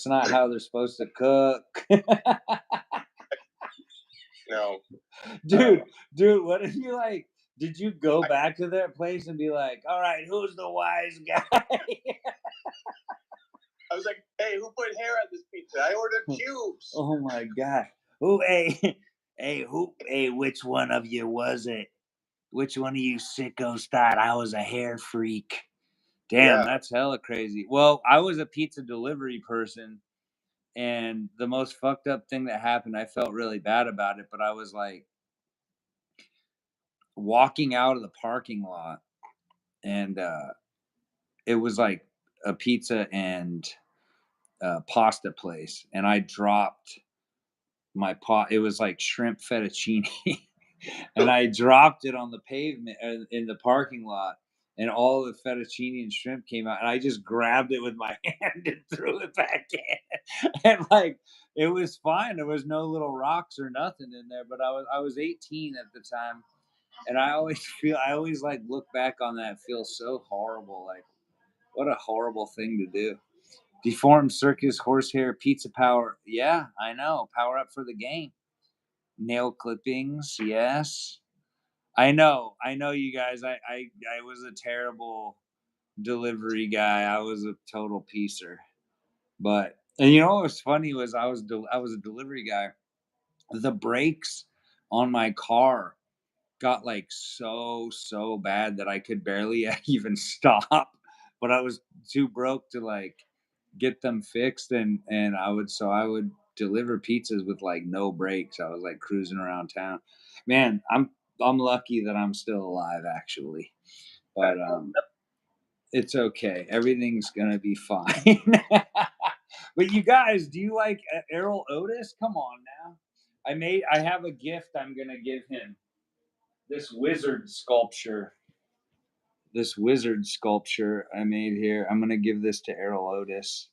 not how they're supposed to cook. No. Dude, what if you like, did you go back to that place and be like, all right, who's the wise guy? I was like, hey, who put hair on this pizza? I ordered cubes. Oh my God. Which one of you was it? Which one of you sickos thought I was a hair freak? Damn, that's hella crazy. Well, I was a pizza delivery person, and the most fucked up thing that happened, I felt really bad about it, but I was like walking out of the parking lot, and it was like a pizza and pasta place, and I dropped my pot. It was like shrimp fettuccine. And I dropped it on the pavement in the parking lot, and all the fettuccine and shrimp came out, and I just grabbed it with my hand and threw it back in. And like, it was fine. There was no little rocks or nothing in there, but I was 18 at the time, and I always like look back on that, feel so horrible. Like, what a horrible thing to do. Deformed circus, horsehair, pizza power. Yeah, I know. Power up for the game. Nail clippings, yes. I know you guys. I was a terrible delivery guy. I was a total piecer. But and you know what was funny was I was a delivery guy. The brakes on my car got like so bad that I could barely even stop. But I was too broke to like get them fixed, and I would deliver pizzas with like no brakes. I was like cruising around town. Man, I'm lucky that I'm still alive, actually. But it's okay. Everything's gonna be fine. But you guys, do you like Errol Otis? Come on now. I have a gift I'm gonna give him. This wizard sculpture I made here. I'm gonna give this to Errol Otis.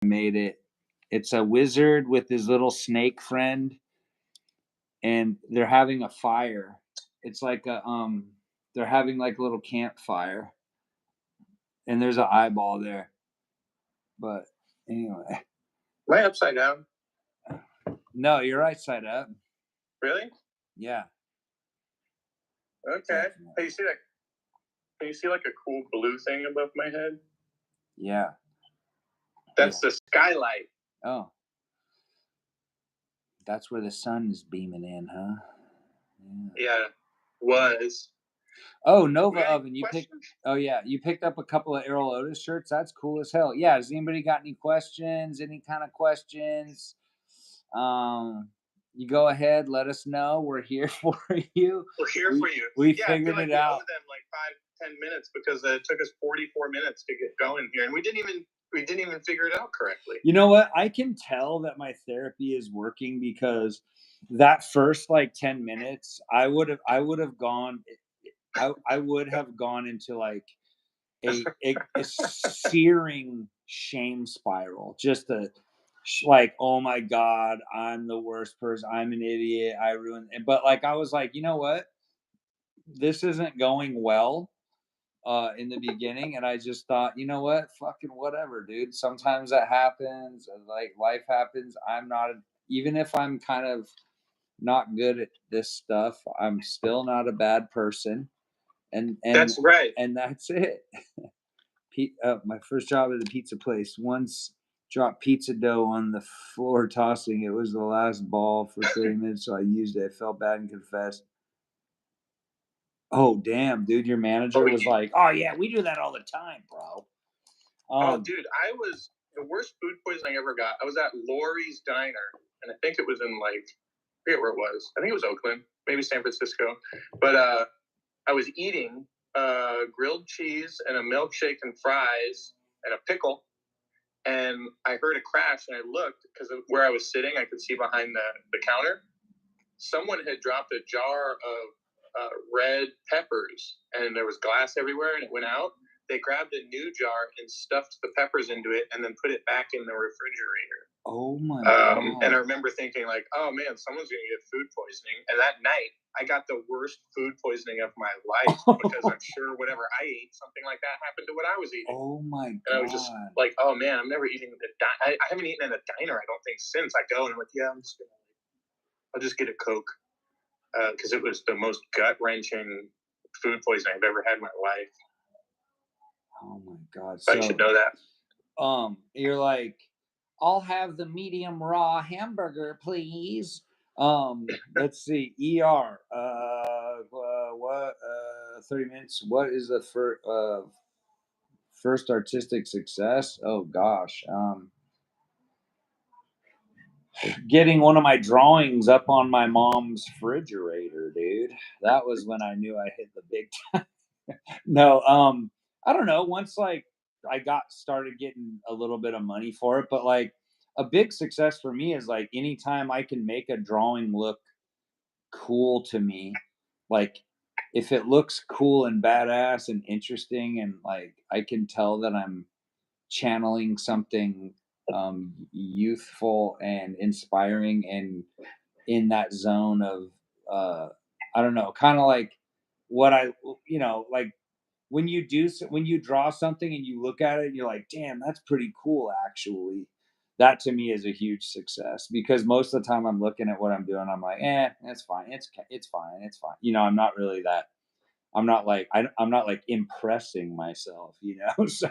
I made it. It's a wizard with his little snake friend, and they're having a fire. It's like they're having like a little campfire, and there's an eyeball there. But anyway. Am I upside down? No, you're right side up. Really? Yeah. Okay. Hey, you see that? Can you see like a cool blue thing above my head? Yeah. That's the skylight. Oh. That's where the sun is beaming in, huh? Yeah. Was. Oh, Nova Oven. You picked up a couple of Errol Otis shirts. That's cool as hell. Yeah. Has anybody got any questions? Any kind of questions? You go ahead. Let us know. We're here for you. We're here for you. We figured it out. We owe them like 5-10 minutes because it took us 44 minutes to get going here, and we didn't we didn't even figure it out correctly. You know what? I can tell that my therapy is working because that first like 10 minutes, I would have gone into like a searing shame spiral. Just like, oh my God, I'm the worst person. I'm an idiot. I ruined it. But like, I was like, you know what? This isn't going well in the beginning. And I just thought, you know what? Fucking whatever, dude. Sometimes that happens. Like life happens. Even if I'm kind of not good at this stuff, I'm still not a bad person. And that's right. And that's it. My first job at a pizza place, once dropped pizza dough on the floor tossing. It was the last ball for 30 minutes, so I used it. I felt bad and confessed. Oh, damn, dude, your manager was like, oh, yeah, we do that all the time, bro. Dude, I was the worst food poisoning I ever got. I was at Lori's Diner, and I think it was in, like, I forget where it was. I think it was Oakland, maybe San Francisco. But I was eating grilled cheese and a milkshake and fries and a pickle. And I heard a crash, and I looked because where I was sitting, I could see behind the counter. Someone had dropped a jar of red peppers, and there was glass everywhere, and it went out. They grabbed a new jar and stuffed the peppers into it and then put it back in the refrigerator. Oh, my God. And I remember thinking, like, oh, man, someone's going to get food poisoning. And that night, I got the worst food poisoning of my life because I'm sure whatever I ate, something like that happened to what I was eating. Oh, my God. And I was just like, oh, man, I'm never eating at I haven't eaten at a diner, I don't think, since. I go and I'm like, yeah, I'll just get a Coke. Because it was the most gut-wrenching food poisoning I've ever had in my life. Oh my God! So, I should know that. You're like, I'll have the medium raw hamburger, please. Let's see. ER. What? 30 minutes. What is the first artistic success? Oh gosh. Getting one of my drawings up on my mom's refrigerator, dude. That was when I knew I hit the big time. No, I don't know. Once like I started getting a little bit of money for it, but like a big success for me is like anytime I can make a drawing look cool to me, like if it looks cool and badass and interesting, and like I can tell that I'm channeling something youthful and inspiring and in that zone of I don't know, kind of like what I like when you draw something and you look at it and you're like, damn, that's pretty cool actually. That to me is a huge success because most of the time I'm looking at what I'm doing, I'm like, it's fine, it's fine, it's fine. I'm not really that. I'm not like I'm not like impressing myself, So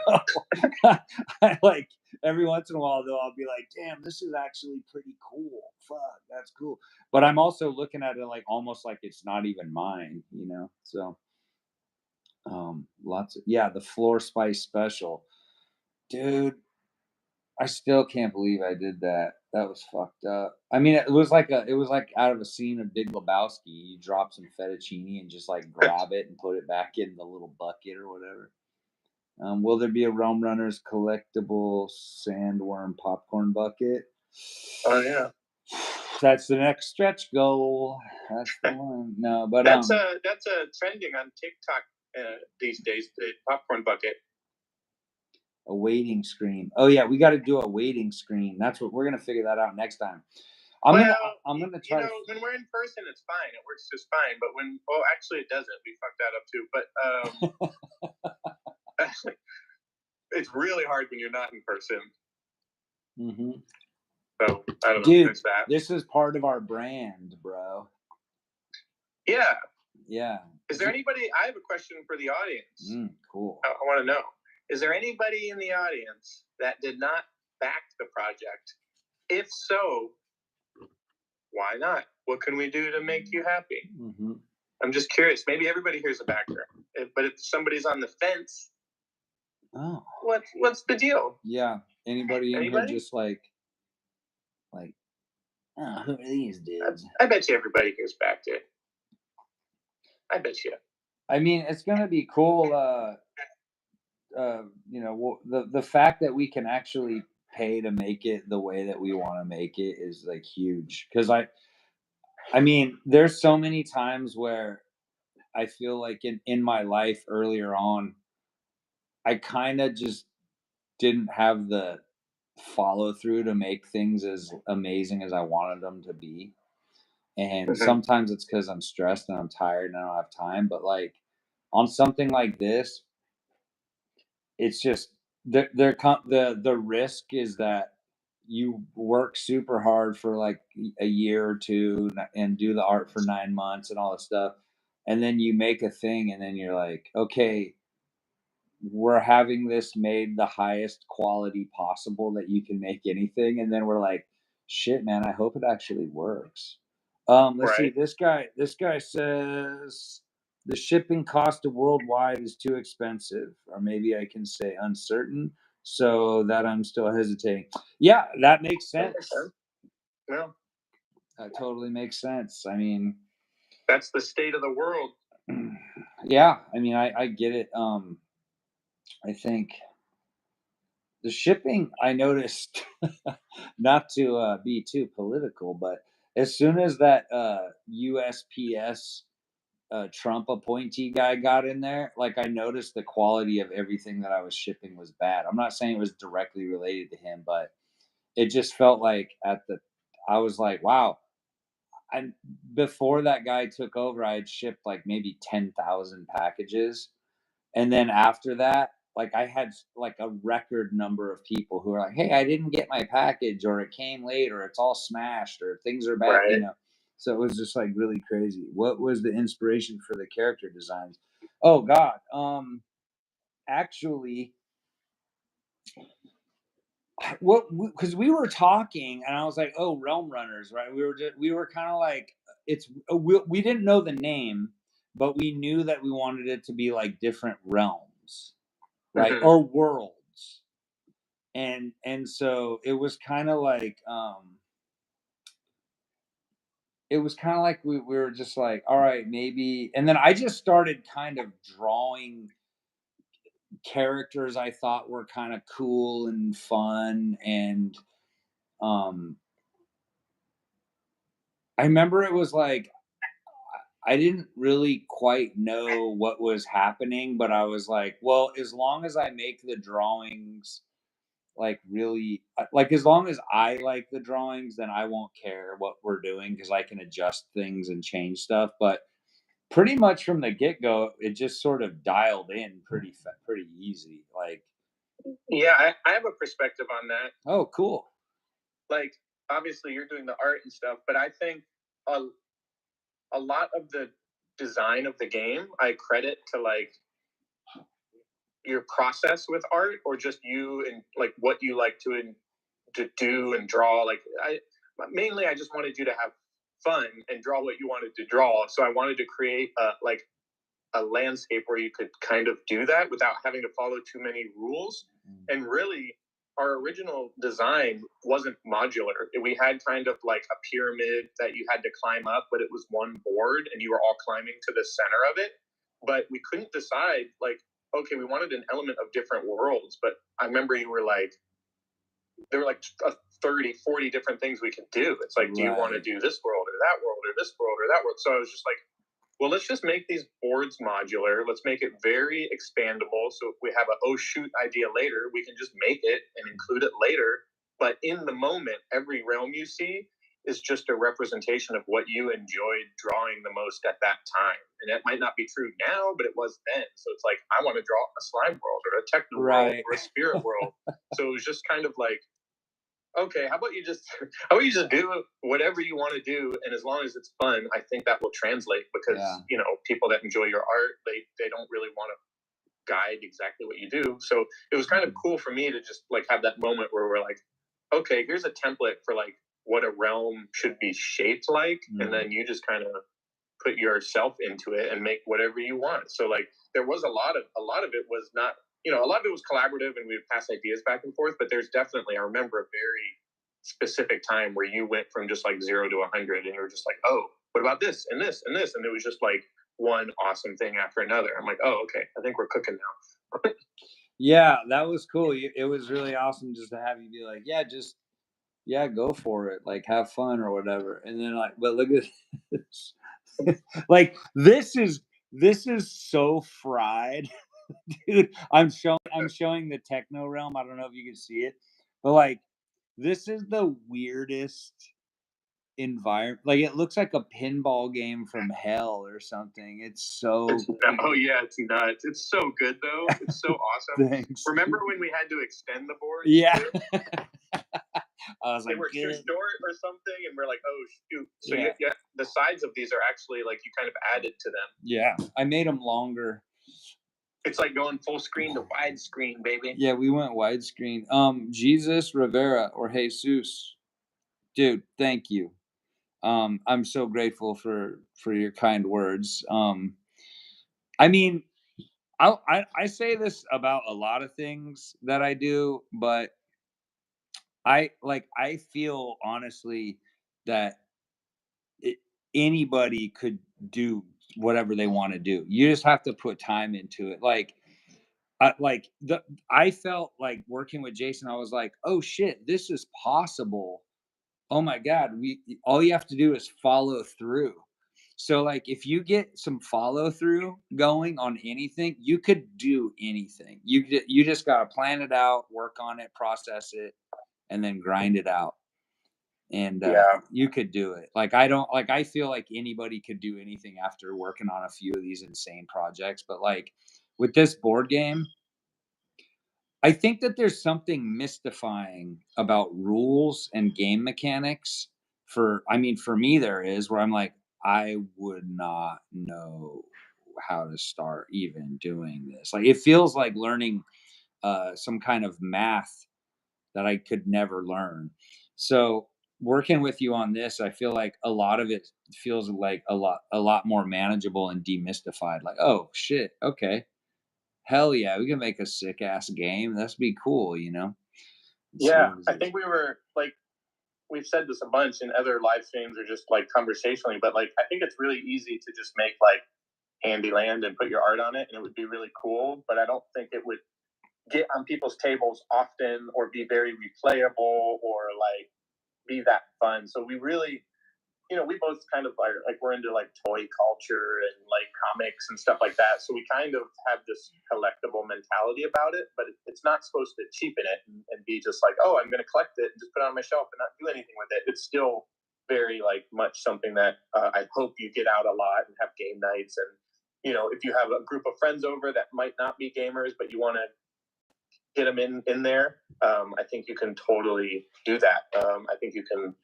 I like every once in a while though I'll be like, damn, this is actually pretty cool. Fuck, that's cool. But I'm also looking at it like almost like it's not even mine, So lots of the floor spice special. Dude, I still can't believe I did that. That was fucked up. I mean, it was like out of a scene of Big Lebowski. You drop some fettuccine and just like grab it and put it back in the little bucket or whatever. Will there be a Realm Runners collectible sandworm popcorn bucket? Oh yeah, that's the next stretch goal. That's the one. No, but that's a trending on TikTok these days. The popcorn bucket. A waiting screen. Oh yeah, we got to do a waiting screen. That's what we're gonna figure that out next time. I'm gonna try. When we're in person, it's fine. It works just fine. But actually, it doesn't. We fucked that up too. But it's really hard when you're not in person. Mm-hmm. So I don't know. Dude, There's that. This is part of our brand, bro. Yeah. Yeah. Is there anybody? I have a question for the audience. Cool. I want to know. Is there anybody in the audience that did not back the project? If so, why not? What can we do to make you happy? Mm-hmm. I'm just curious. Maybe everybody here's a backer, but if somebody's on the fence, what's the deal? Yeah. Anybody in here just like, who are these dudes? I bet you everybody here's backed it. I bet you. I mean, it's gonna be cool. the fact that we can actually pay to make it the way that we want to make it is like huge. Because I mean, there's so many times where I feel like in my life earlier on, I kind of just didn't have the follow through to make things as amazing as I wanted them to be. And sometimes it's because I'm stressed and I'm tired and I don't have time. But like on something like this, it's just the risk is that you work super hard for like a year or two and do the art for 9 months and all this stuff, and then you make a thing and then you're like, okay, we're having this made the highest quality possible that you can make anything, and then we're like, shit, man, I hope it actually works. Let's see. Right. This guy says the shipping cost of worldwide is too expensive, or maybe I can say uncertain, so that I'm still hesitating. Yeah, that makes That makes sense. sense. Yeah. That totally makes sense. I mean, That's the state of the world. yeah, I mean, I get it. I think the shipping, I noticed, not to be too political, but as soon as that USPS Trump appointee guy got in there, like I noticed the quality of everything that I was shipping was bad. I'm not saying it was directly related to him, but it just felt like I was like, wow. And before that guy took over, I had shipped like maybe 10,000 packages, and then after that, like I had like a record number of people who are like, "Hey, I didn't get my package, or it came late, or it's all smashed, or things are bad," Right. So it was just like really crazy. What was the inspiration for the character designs? Oh God, actually, what because we were talking, and I was like, "Oh, Realm Runners," right? We were kind of like, we didn't know the name, but we knew that we wanted it to be like different realms, right, or worlds. And so it was kind of like we were just like, all right, maybe. And then I just started kind of drawing characters I thought were kind of cool and fun. And um I remember it was like I didn't really quite know what was happening, but I was like, well, as long as I make the drawings like really like as long as I like the drawings, then I won't care what we're doing because I can adjust things and change stuff. But pretty much from the get go, it just sort of dialed in pretty easy. Like, Yeah, I have a perspective on that. oh, cool. Like, obviously, you're doing the art and stuff, but I think a lot of the design of the game I credit to like your process with art, or just you and like what you like to do and draw. Like I just wanted you to have fun and draw what you wanted to draw. So I wanted to create a landscape where you could kind of do that without having to follow too many rules. And really, our original design wasn't modular. We had kind of like a pyramid that you had to climb up, but it was one board and you were all climbing to the center of it. But we couldn't decide, like, okay, we wanted an element of different worlds. But I remember you were like, there were like 30, 40 different things we could do. It's like, do you want to do this world or that world or this world or that world? So I was just like, well, let's just make these boards modular. Let's make it very expandable. So if we have a oh shoot idea later, we can just make it and include it later. But in the moment, every realm you see is just a representation of what you enjoyed drawing the most at that time. And that might not be true now, but it was then. So it's like, I want to draw a slime world or a techno world or a spirit world. So it was just kind of like, okay, how about you just do whatever you want to do, and as long as it's fun, I think that will translate because people that enjoy your art, they don't really want to guide exactly what you do. So it was kind of cool for me to just like have that moment where we're like, okay, here's a template for like what a realm should be shaped like, and then you just kind of put yourself into it and make whatever you want. So like there was a lot of it was not, a lot of it was collaborative and we would pass ideas back and forth, but there's definitely, I remember a very specific time where you went from just like 0 to 100 and you were just like, oh, what about this and this and this? And it was just like one awesome thing after another. I'm like, oh, okay, I think we're cooking now. Yeah, that was cool. It was really awesome just to have you be like, yeah, just yeah, go for it. Like have fun or whatever. And then like, but look at this. Like this is so fried, dude. I'm showing the techno realm. I don't know if you can see it, but like this is the weirdest environment. Like it looks like a pinball game from hell or something. It's so Oh yeah, it's nuts. It's so good though. It's so awesome. thanks. Remember when we had to extend the boards? Yeah. Too? I was They like, were too good. short or something, and we're like, oh shoot. So Yeah. yeah, the sides of these are actually like you kind of added to them. Yeah, I made them longer. It's like going full screen to widescreen, baby. Yeah, we went widescreen. Jesus Rivera or Jesus, dude, thank you. I'm so grateful for your kind words. I mean, I say this about a lot of things that I do, but I feel honestly that it, anybody could do whatever they want to do. You just have to put time into it. I felt like working with Jason. I was like, oh shit, this is possible. Oh my god, we all you have to do is follow through. So like if you get some follow through going on anything, you could do anything. You just got to plan it out, work on it, process it, and then grind it out. And you could do it. Like I feel like anybody could do anything after working on a few of these insane projects, but like with this board game, I think that there's something mystifying about rules and game mechanics. For me, there is where I'm like, I would not know how to start even doing this. Like, it feels like learning some kind of math that I could never learn. So, working with you on this, I feel like a lot of it feels like a lot more manageable and demystified. Like, oh shit, okay, hell yeah, we can make a sick ass game. That's be cool, you know? Yeah, I think we were like, we've said this a bunch in other live streams or just like conversationally, but like, I think it's really easy to just make like Handyland and put your art on it, and it would be really cool. But I don't think it would get on people's tables often or be very replayable or like be that fun. So we really, we both kind of are like, we're into like toy culture and like comics and stuff like that. So we kind of have this collectible mentality about it, but it's not supposed to cheapen it and be just like, oh, I'm going to collect it and just put it on my shelf and not do anything with it. It's still very like much something that I hope you get out a lot and have game nights. And, if you have a group of friends over that might not be gamers, but you want to get them in there, I think you can totally do that. I think you can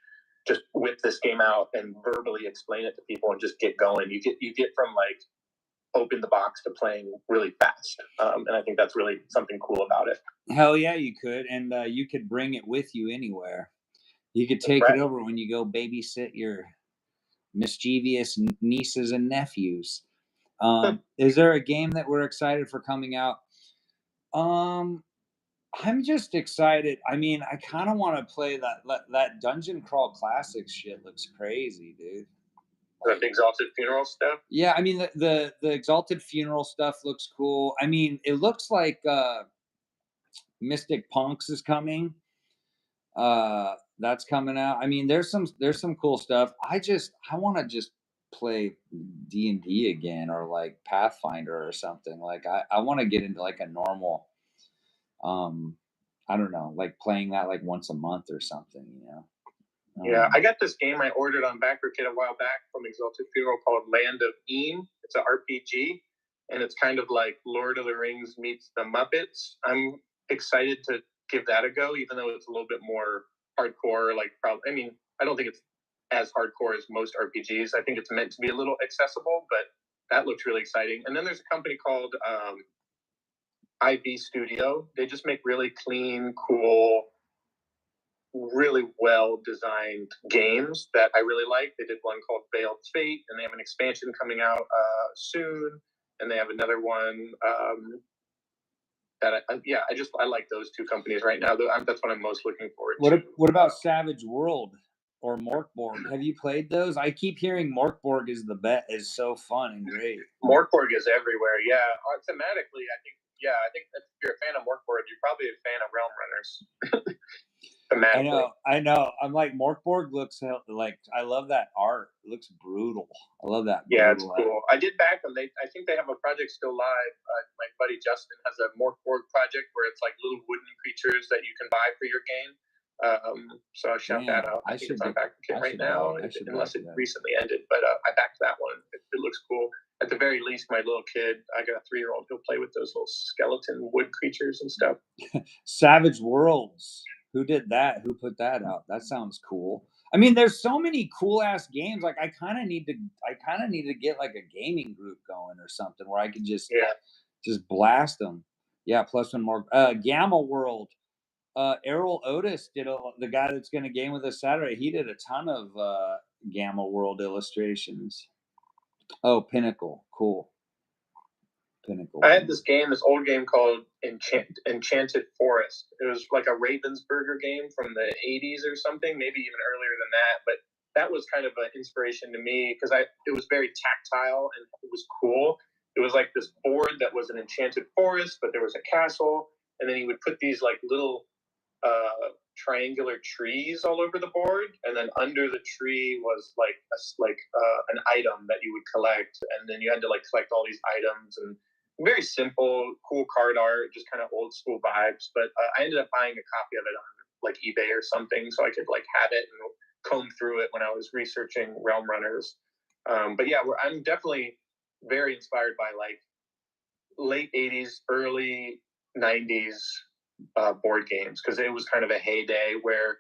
just whip this game out and verbally explain it to people and just get going. You get from like open the box to playing really fast, and I think that's really something cool about it. Hell yeah, you could, and you could bring it with you anywhere. You could take it over when you go babysit your mischievous nieces and nephews. Is there a game that we're excited for coming out? I'm just excited. I mean, I kind of want to play that Dungeon Crawl Classics shit. Looks crazy, dude. The Exalted Funeral stuff. Yeah, I mean the Exalted Funeral stuff looks cool. I mean, it looks like Mystic Punks is coming. That's coming out. I mean, there's some cool stuff. I want to just play D&D again or like Pathfinder or something. Like I want to get into like a normal I don't know, like playing that like once a month or something, you know. Yeah, I got this game I ordered on BackerKit a while back from Exalted Funeral called Land of Een. It's an RPG, and it's kind of like Lord of the Rings meets the Muppets. I'm excited to give that a go, even though it's a little bit more hardcore. Like, I don't think it's as hardcore as most RPGs. I think it's meant to be a little accessible, but that looks really exciting. And then there's a company called IB Studio. They just make really clean, cool, really well designed games that I really like. They did one called Veiled Fate, and they have an expansion coming out soon, and they have another one that I like those two companies right now. That's what I'm most looking forward to. What about Savage World? or Morkborg. Have you played those? I keep hearing Morkborg is is so fun and great. Morkborg is everywhere. Yeah, thematically, I think if you're a fan of Morkborg, you're probably a fan of Realm Runners. I know. I'm like, Morkborg looks like, I love that art. It looks brutal. I love that. Yeah, it's cool. I did back them. I think they have a project still live. My buddy Justin has a Morkborg project where it's like little wooden creatures that you can buy for your game. So I shout that out. I think it's on BackKit right now, unless it recently ended. But I backed that one. It looks cool. At the very least, my little kid, I got a 3-year-old, he'll play with those little skeleton wood creatures and stuff. Savage Worlds. Who did that? Who put that out? That sounds cool. I mean, there's so many cool ass games. Like I kind of need to get like a gaming group going or something where I can just blast them. Yeah, plus one more. Gamma World. Errol Otis did the guy that's going to game with us Saturday. He did a ton of Gamma World illustrations. Oh, Pinnacle, cool. Pinnacle. I had this old game called Enchanted Forest. It was like a Ravensburger game from the 80s or something, maybe even earlier than that. But that was kind of an inspiration to me because it was very tactile and it was cool. It was like this board that was an enchanted forest, but there was a castle, and then you would put these like little triangular trees all over the board, and then under the tree was like an item that you would collect, and then you had to like collect all these items, and very simple, cool card art, just kind of old school vibes. But I ended up buying a copy of it on like eBay or something, so I could like have it and comb through it when I was researching Realm Runners. But yeah, I'm definitely very inspired by like late 80s, early 90s board games, because it was kind of a heyday where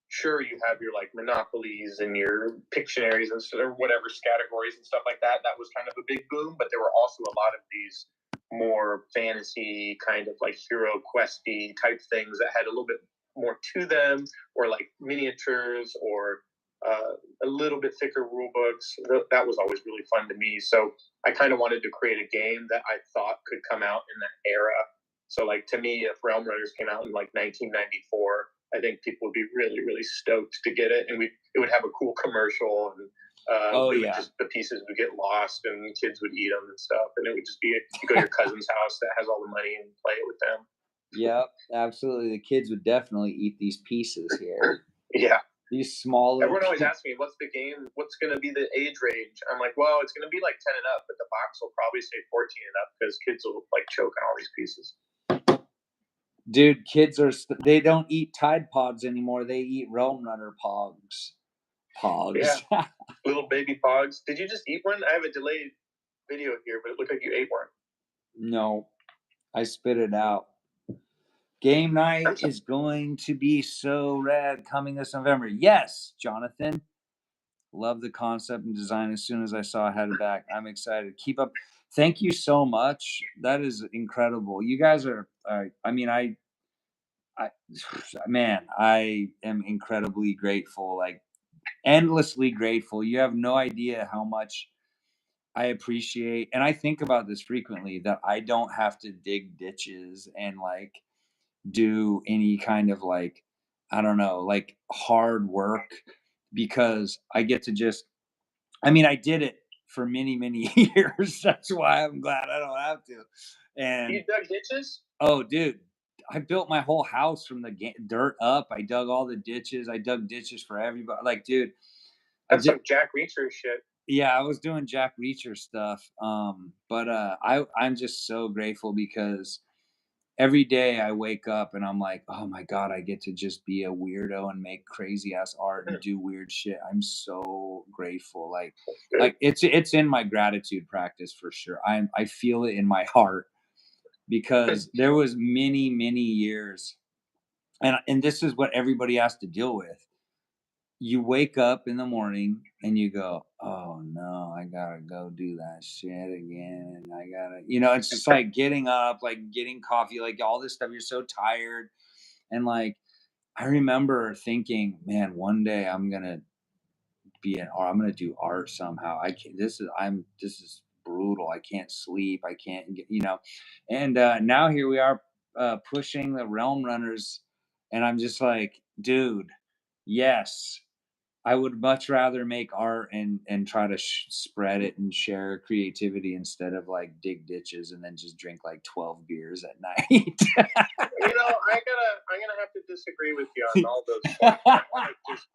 sure you have your like monopolies and your Pictionaries and or whatever categories and stuff like that. That was kind of a big boom, but there were also a lot of these more fantasy kind of like hero questy type things that had a little bit more to them, or like miniatures, or a little bit thicker rule books. That was always really fun to me. So I kind of wanted to create a game that I thought could come out in that era. So like to me, if Realm Runners came out in like 1994, I think people would be really, really stoked to get it, and it would have a cool commercial, and the pieces would get lost, and kids would eat them and stuff, and it would just be you go to your cousin's house that has all the money and play it with them. Yep, absolutely. The kids would definitely eat these pieces here. Yeah. These small. Everyone always asks me, what's the game? What's going to be the age range? I'm like, well, it's going to be like 10 and up, but the box will probably say 14 and up because kids will like choke on all these pieces. Dude, kids they don't eat Tide Pods anymore. They eat Realm Runner Pogs. Yeah, little baby Pogs. Did you just eat one? I have a delayed video here, but it looked like you ate one. No, I spit it out. Game night is going to be so rad coming this November. Yes, Jonathan. Love the concept and design. As soon as I saw I had it back, I'm excited. Keep up. Thank you so much. That is incredible. You guys are, man, I am incredibly grateful, like endlessly grateful. You have no idea how much I appreciate, and I think about this frequently, that I don't have to dig ditches and like do any kind of like, I don't know, like hard work, because I get to just, I did it for many, many years. That's why I'm glad I don't have to. And you dug ditches? Oh, dude, I built my whole house from the dirt up. I dug all the ditches. I dug ditches for everybody. Like, dude, that's some Jack Reacher shit. Yeah, I was doing Jack Reacher stuff. But I'm just so grateful because every day I wake up and I'm like, oh my God, I get to just be a weirdo and make crazy ass art and do weird shit. I'm so grateful. Like it's in my gratitude practice for sure. I feel it in my heart, because there was many, many years, and this is what everybody has to deal with. You wake up in the morning and you go, oh no, I gotta go do that shit again. I gotta, it's just like getting up, like getting coffee, like all this stuff. You're so tired. And like, I remember thinking, man, one day I'm gonna I'm gonna do art somehow. This is brutal. I can't sleep. I can't get, and now here we are, pushing the Realm Runners, and I'm just like, dude, yes, I would much rather make art and try to spread it and share creativity instead of like dig ditches and then just drink like 12 beers at night. I'm gonna have to disagree with you on all those points.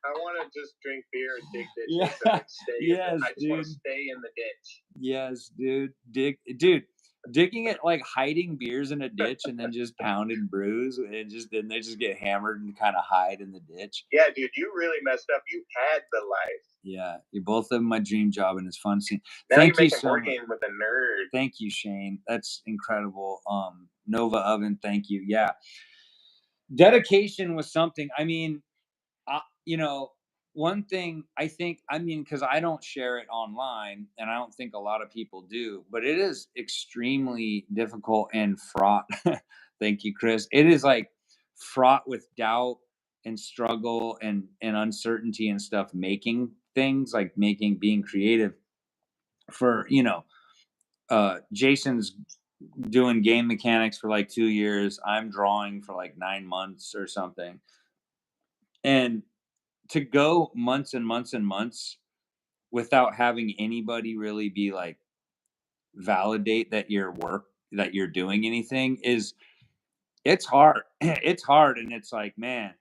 I want to just drink beer and dig ditches and like stay. Yes, I just want to stay in the ditch. Yes, dude. Digging it, like hiding beers in a ditch and then just pounding brews and then they just get hammered and kind of hide in the ditch. Yeah, dude, you really messed up. You had the life. Yeah, you both have my dream job and it's fun seeing. Now Thank you're you making so board much. game with a nerd. Thank you, Shane. That's incredible. Nova Oven, thank you. Yeah. Dedication was something. I mean, one thing I think, because I don't share it online and I don't think a lot of people do, but it is extremely difficult and fraught. Thank you, Chris. It is like fraught with doubt and struggle and uncertainty and stuff, making things like being creative for, Jason's doing game mechanics for like 2 years. I'm drawing for like 9 months or something. And to go months and months and months without having anybody really be like validate that that you're doing anything it's hard. It's hard. And it's like, man,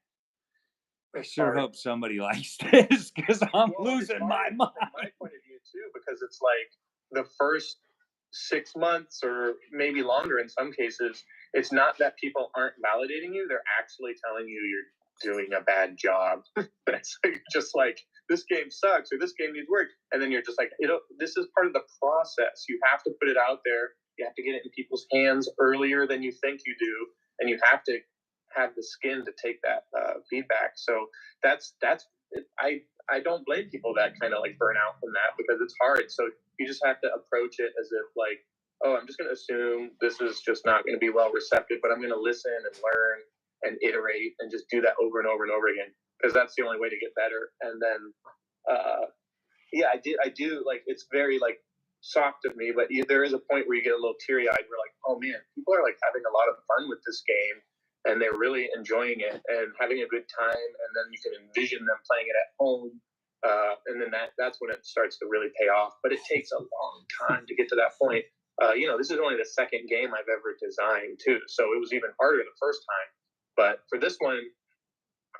I sure hope somebody likes this because I'm losing my mind. From my point of view too, because it's like the first 6 months or maybe longer in some cases, it's not that people aren't validating you, they're actually telling you you're doing a bad job. It's just like, this game sucks or this game needs work, and then you're just like, this is part of the process. You have to put it out there, you have to get it in people's hands earlier than you think you do, and you have to have the skin to take that feedback. So that's I don't blame people that kind of like burn out from that, because it's hard. So you just have to approach it as if like, oh, I'm just going to assume this is just not going to be well receptive, but I'm going to listen and learn and iterate and just do that over and over and over again, because that's the only way to get better. And then, I do like, it's very like soft of me, but there is a point where you get a little teary eyed. We're like, oh man, people are like having a lot of fun with this game and they're really enjoying it and having a good time. And then you can envision them playing it at home. And then that's when it starts to really pay off. But it takes a long time to get to that point. This is only the second game I've ever designed too. So it was even harder the first time. But for this one,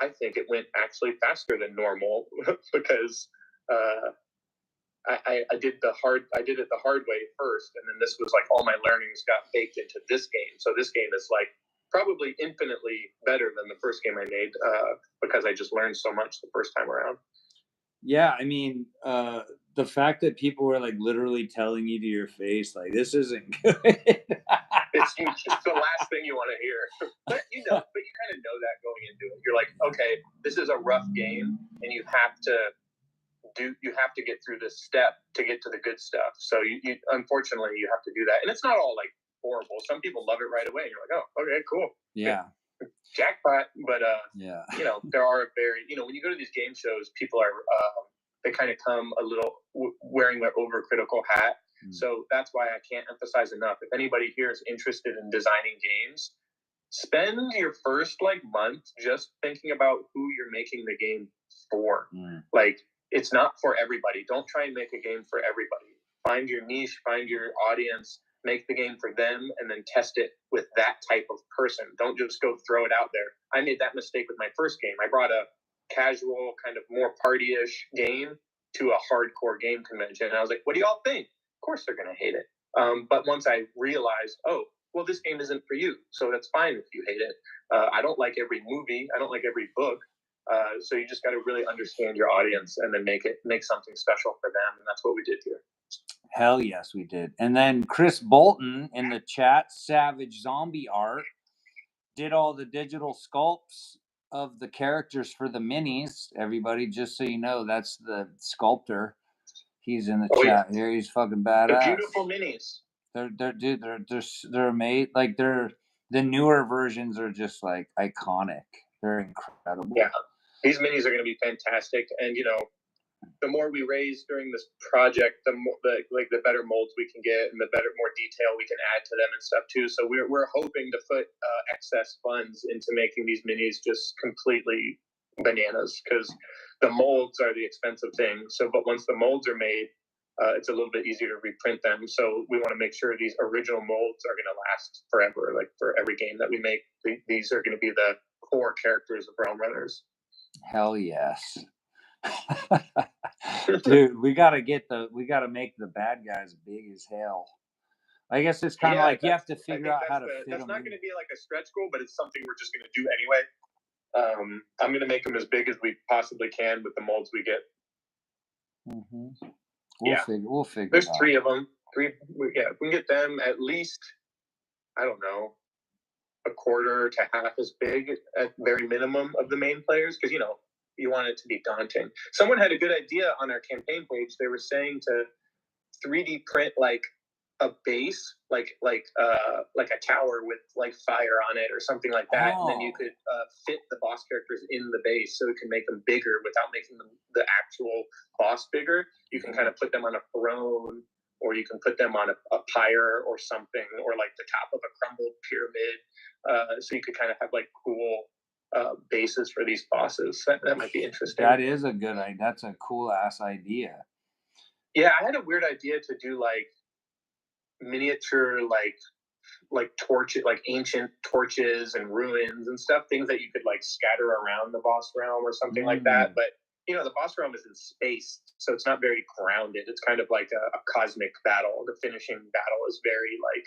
I think it went actually faster than normal because I did it the hard way first. And then this was like all my learnings got baked into this game. So this game is like probably infinitely better than the first game I made because I just learned so much the first time around. Yeah, I mean, the fact that people were like literally telling you to your face, like, this isn't good. It's the last thing you want to hear. But you kind of know that going into it. You're like, okay, this is a rough game, and you have to get through this step to get to the good stuff. So you unfortunately you have to do that, and it's not all like horrible. Some people love it right away, and you're like, oh, okay, cool, yeah, jackpot. But yeah, there are very, when you go to these game shows, people are they kind of come a little wearing their overcritical hat. So that's why I can't emphasize enough. If anybody here is interested in designing games, spend your first like month just thinking about who you're making the game for. Like, it's not for everybody. Don't try and make a game for everybody. Find your niche, find your audience, make the game for them, and then test it with that type of person. Don't just go throw it out there. I made that mistake with my first game. I brought a casual, kind of more party-ish game to a hardcore game convention. And I was like, what do y'all think? Of course they're going to hate it. But once I realized, oh, well, this game isn't for you, so that's fine if you hate it. I don't like every movie. I don't like every book. So you just got to really understand your audience and then make something special for them. And that's what we did here. Hell yes, we did. And then Chris Bolton in the chat, Savage Zombie Art, did all the digital sculpts of the characters for the minis. Everybody, just so you know, that's the sculptor. He's in the chat here. He's fucking badass. They're beautiful minis. They're made like the newer versions are just like iconic. They're incredible. Yeah, these minis are going to be fantastic. And the more we raise during this project, the more the better molds we can get and the more detail we can add to them and stuff too. So we're hoping to put excess funds into making these minis just completely bananas because the molds are the expensive thing. So, but once the molds are made, it's a little bit easier to reprint them. So we want to make sure these original molds are going to last forever. Like for every game that we make, these are going to be the core characters of Realm Runners. Hell yes. Dude, we gotta make the bad guys big as hell. I guess it's kind of like you have to figure out how to fit that's them. Not going to be like a stretch goal, but it's something we're just going to do anyway. I'm going to make them as big as we possibly can with the molds we get. Mm-hmm. We'll figure. There's 3 of them. We can get them at least, I don't know, a quarter to half as big at very minimum of the main players, because you want it to be daunting. Someone had a good idea on our campaign page. They were saying to 3D print like a base, like a tower with like fire on it or something like that, and then you could fit the boss characters in the base, so it can make them bigger without making the actual boss bigger. You can kind of put them on a throne, or you can put them on a pyre or something, or like the top of a crumbled pyramid. So you could kind of have like cool bases for these bosses. That might be interesting. That is a good idea. That's a cool ass idea. Yeah, I had a weird idea to do like miniature like torches, like ancient torches and ruins and stuff, things that you could like scatter around the boss realm or something like that. But the boss realm is in space, so it's not very grounded. It's kind of like a cosmic battle. The finishing battle is very like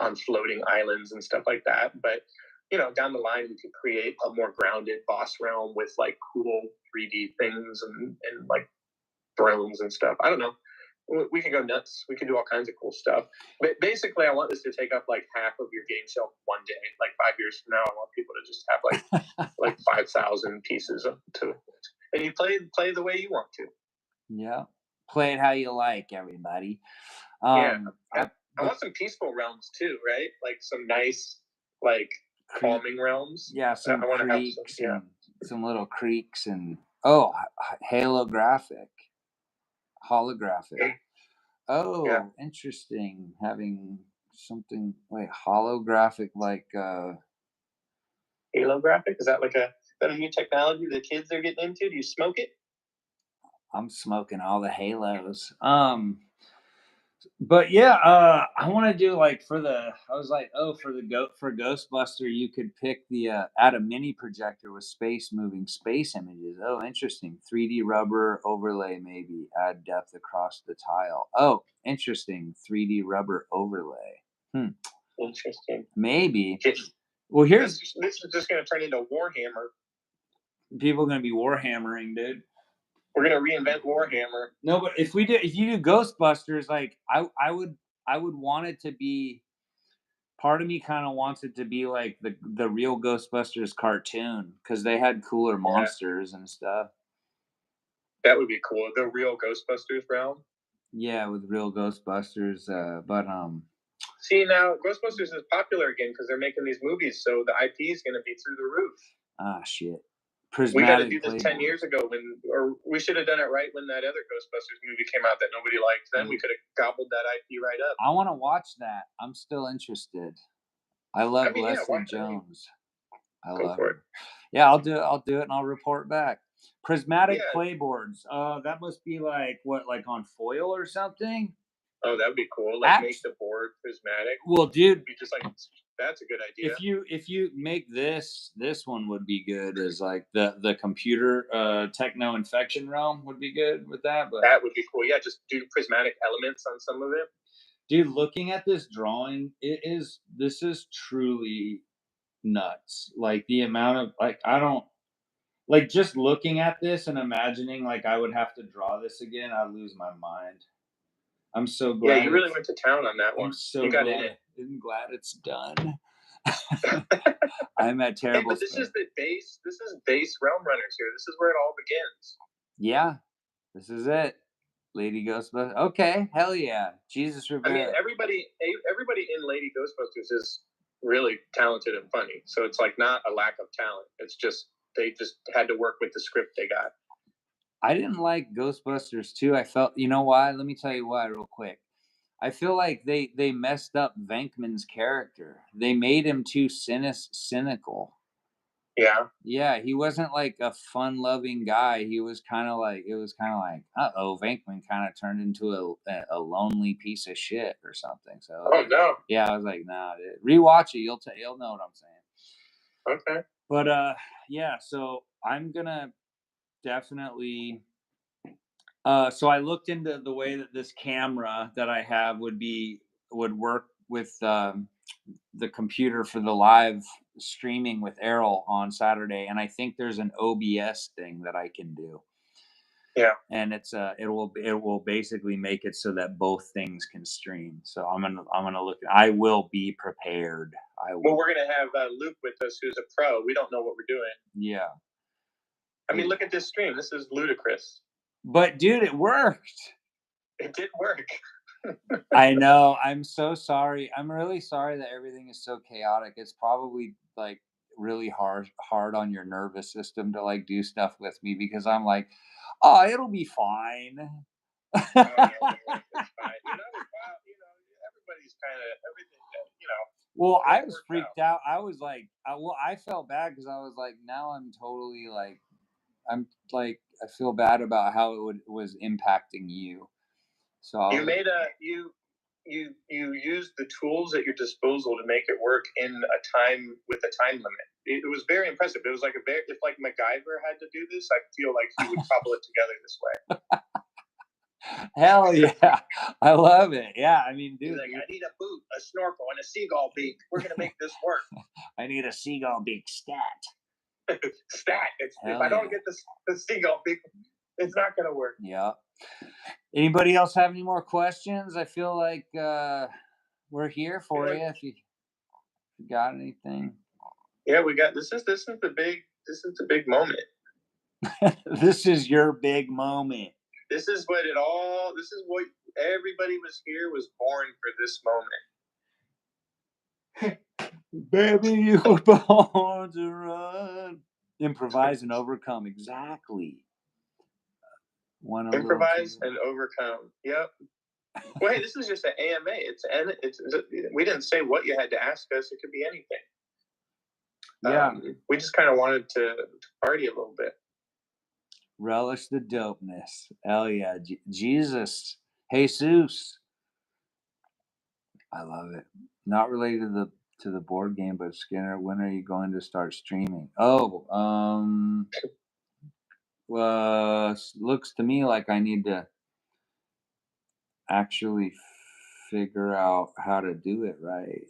on floating islands and stuff like that. But down the line, we could create a more grounded boss realm with like cool 3D things and like thrones and stuff. I don't know. We can go nuts. We can do all kinds of cool stuff. But basically, I want this to take up like half of your game shelf one day. Like 5 years from now, I want people to just have like 5,000 pieces and you play the way you want to. Yeah, play it how you like, everybody. I want some peaceful realms too, right? Like some nice like calming realms. Yeah, some creeks, some little creeks, and holographic. Interesting. Having something like holographic, like halographic. Is that a new technology the kids are getting into? Do you smoke it? I'm smoking all the halos. But yeah, I want to do like for Ghostbuster, you could pick add a mini projector with moving space images. Oh, interesting. 3D rubber overlay, maybe add depth across the tile. Oh, interesting. 3D rubber overlay. Interesting. Maybe. Well, this is just going to turn into Warhammer. People are going to be warhammering, dude. We're gonna reinvent Warhammer. No, but if you do Ghostbusters, like I would want it to be. Part of me kind of wants it to be like the real Ghostbusters cartoon, because they had cooler monsters and stuff. That would be cool. The real Ghostbusters realm. Yeah, with real Ghostbusters, but See, now Ghostbusters is popular again because they're making these movies, so the IP is going to be through the roof. Ah, shit. We got to do this 10 years ago or we should have done it right when that other Ghostbusters movie came out that nobody liked. Then we could have gobbled that IP right up. I want to watch that. I'm still interested. I love Leslie Jones. I love her. Yeah, I'll do it, and I'll report back. Prismatic playboards. That must be like on foil or something. Oh, that would be cool. Like make the board prismatic. Well, dude, be just like. That's a good idea. If you make this one would be good as like the computer techno infection realm would be good with that. But that would be cool. Yeah, just do prismatic elements on some of it. Dude, looking at this drawing, this is truly nuts. Like the amount of I don't like just looking at this and imagining like I would have to draw this again, I'd lose my mind. I'm so glad. Yeah, you really went to town on that one. I'm so glad. I'm glad it's done. I'm at terrible. Hey, but this is the base. This is base Realm Runners here. This is where it all begins. Yeah, this is it. Lady Ghostbusters. Okay, hell yeah. Jesus Rivera. I mean, everybody in Lady Ghostbusters is really talented and funny. So it's like not a lack of talent. It's just they just had to work with the script they got. I didn't like Ghostbusters 2. I felt, you know why? Let me tell you why real quick. I feel like they messed up Venkman's character. They made him too cynical. Yeah, he wasn't like a fun-loving guy. He was kind of like uh-oh, Venkman kind of turned into a lonely piece of shit or something. So Oh no. yeah, I was like, nah, dude. Rewatch it. You'll know what I'm saying. Okay. But yeah, so I'm gonna definitely so I looked into the way that this camera that I have would work with the computer for the live streaming with Errol on Saturday, and I think there's an OBS thing that I can do. Yeah. And it will basically make it so that both things can stream. So I'm gonna look. I will be prepared. Well, we're gonna have Luke with us, who's a pro. We don't know what we're doing. Yeah. I mean, look at this stream. This is ludicrous. But dude, it worked. It did work. I know. I'm so sorry. I'm really sorry that everything is so chaotic. It's probably like really hard on your nervous system to like do stuff with me because I'm like, oh, it'll be fine. Oh, no, it's fine. Everybody's kind of everything. Well, I was freaked out. I was like, I felt bad because I was like, now I'm totally like, I feel bad about how it was impacting you. So you made you used the tools at your disposal to make it work with a time limit. It was very impressive. It was like if like MacGyver had to do this, I feel like he would cobble it together this way. Hell yeah. I love it. Yeah. I mean, dude. He's like, I need a boot, a snorkel, and a seagull beak. We're going to make this work. I need a seagull beak stat. Stat. If I don't get the seagull beak, it's not going to work. Yeah. Anybody else have any more questions? I feel like we're here for you if you got anything. Yeah, we got this is the big moment. This is your big moment. This is what everybody was born for this moment. Baby, you were born to run. Improvise and overcome. Exactly. Improvise and overcome. Yep. Well, hey, this is just an AMA. We didn't say what you had to ask us. It could be anything. Yeah. We just kind of wanted to party a little bit. Relish the dopeness. Hell yeah. Jesus. Jesus. I love it. Not related to the board game, but Skinner, when are you going to start streaming? Looks to me like I need to actually figure out how to do it right.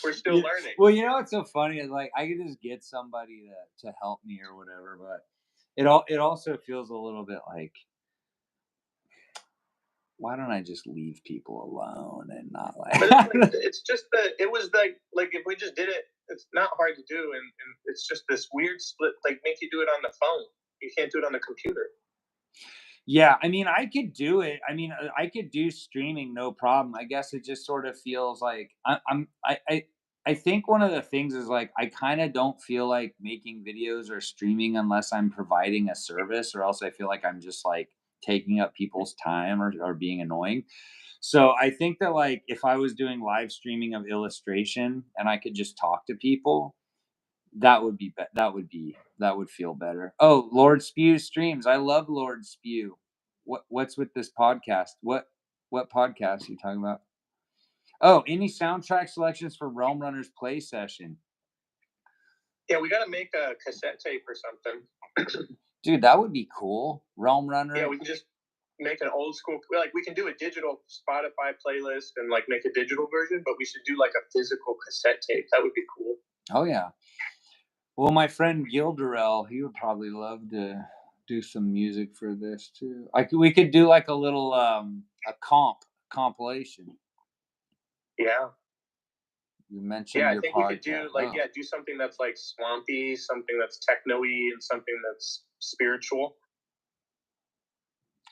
We're still learning. Well, you know what's so funny is like I could just get somebody to help me or whatever, but it also feels a little bit like, why don't I just leave people alone and not like? But it's just it was like if we just did it, it's not hard to do, and it's just this weird split. Like make you do it on the phone. You can't do it on the computer. Yeah, I mean, I could do it. I mean, I could do streaming, no problem. I guess it just sort of feels like I think one of the things is like I kind of don't feel like making videos or streaming unless I'm providing a service, or else I feel like I'm just like taking up people's time or being annoying. So I think that like if I was doing live streaming of illustration and I could just talk to people, that would feel better. Oh, Lord Spew streams. I love Lord Spew. What's with this podcast? What podcast are you talking about? Oh, any soundtrack selections for Realm Runner's play session? Yeah, we got to make a cassette tape or something. Dude, that would be cool. Realm Runner. Yeah, we can just make an old school, like we can do a digital Spotify playlist and like make a digital version, but we should do like a physical cassette tape. That would be cool. Oh yeah. Well, my friend Gilderell, he would probably love to do some music for this too. We could do like a little a compilation. Yeah. You mentioned I your think podcast. we could do like do something that's like swampy, something that's techno-y, and something that's spiritual.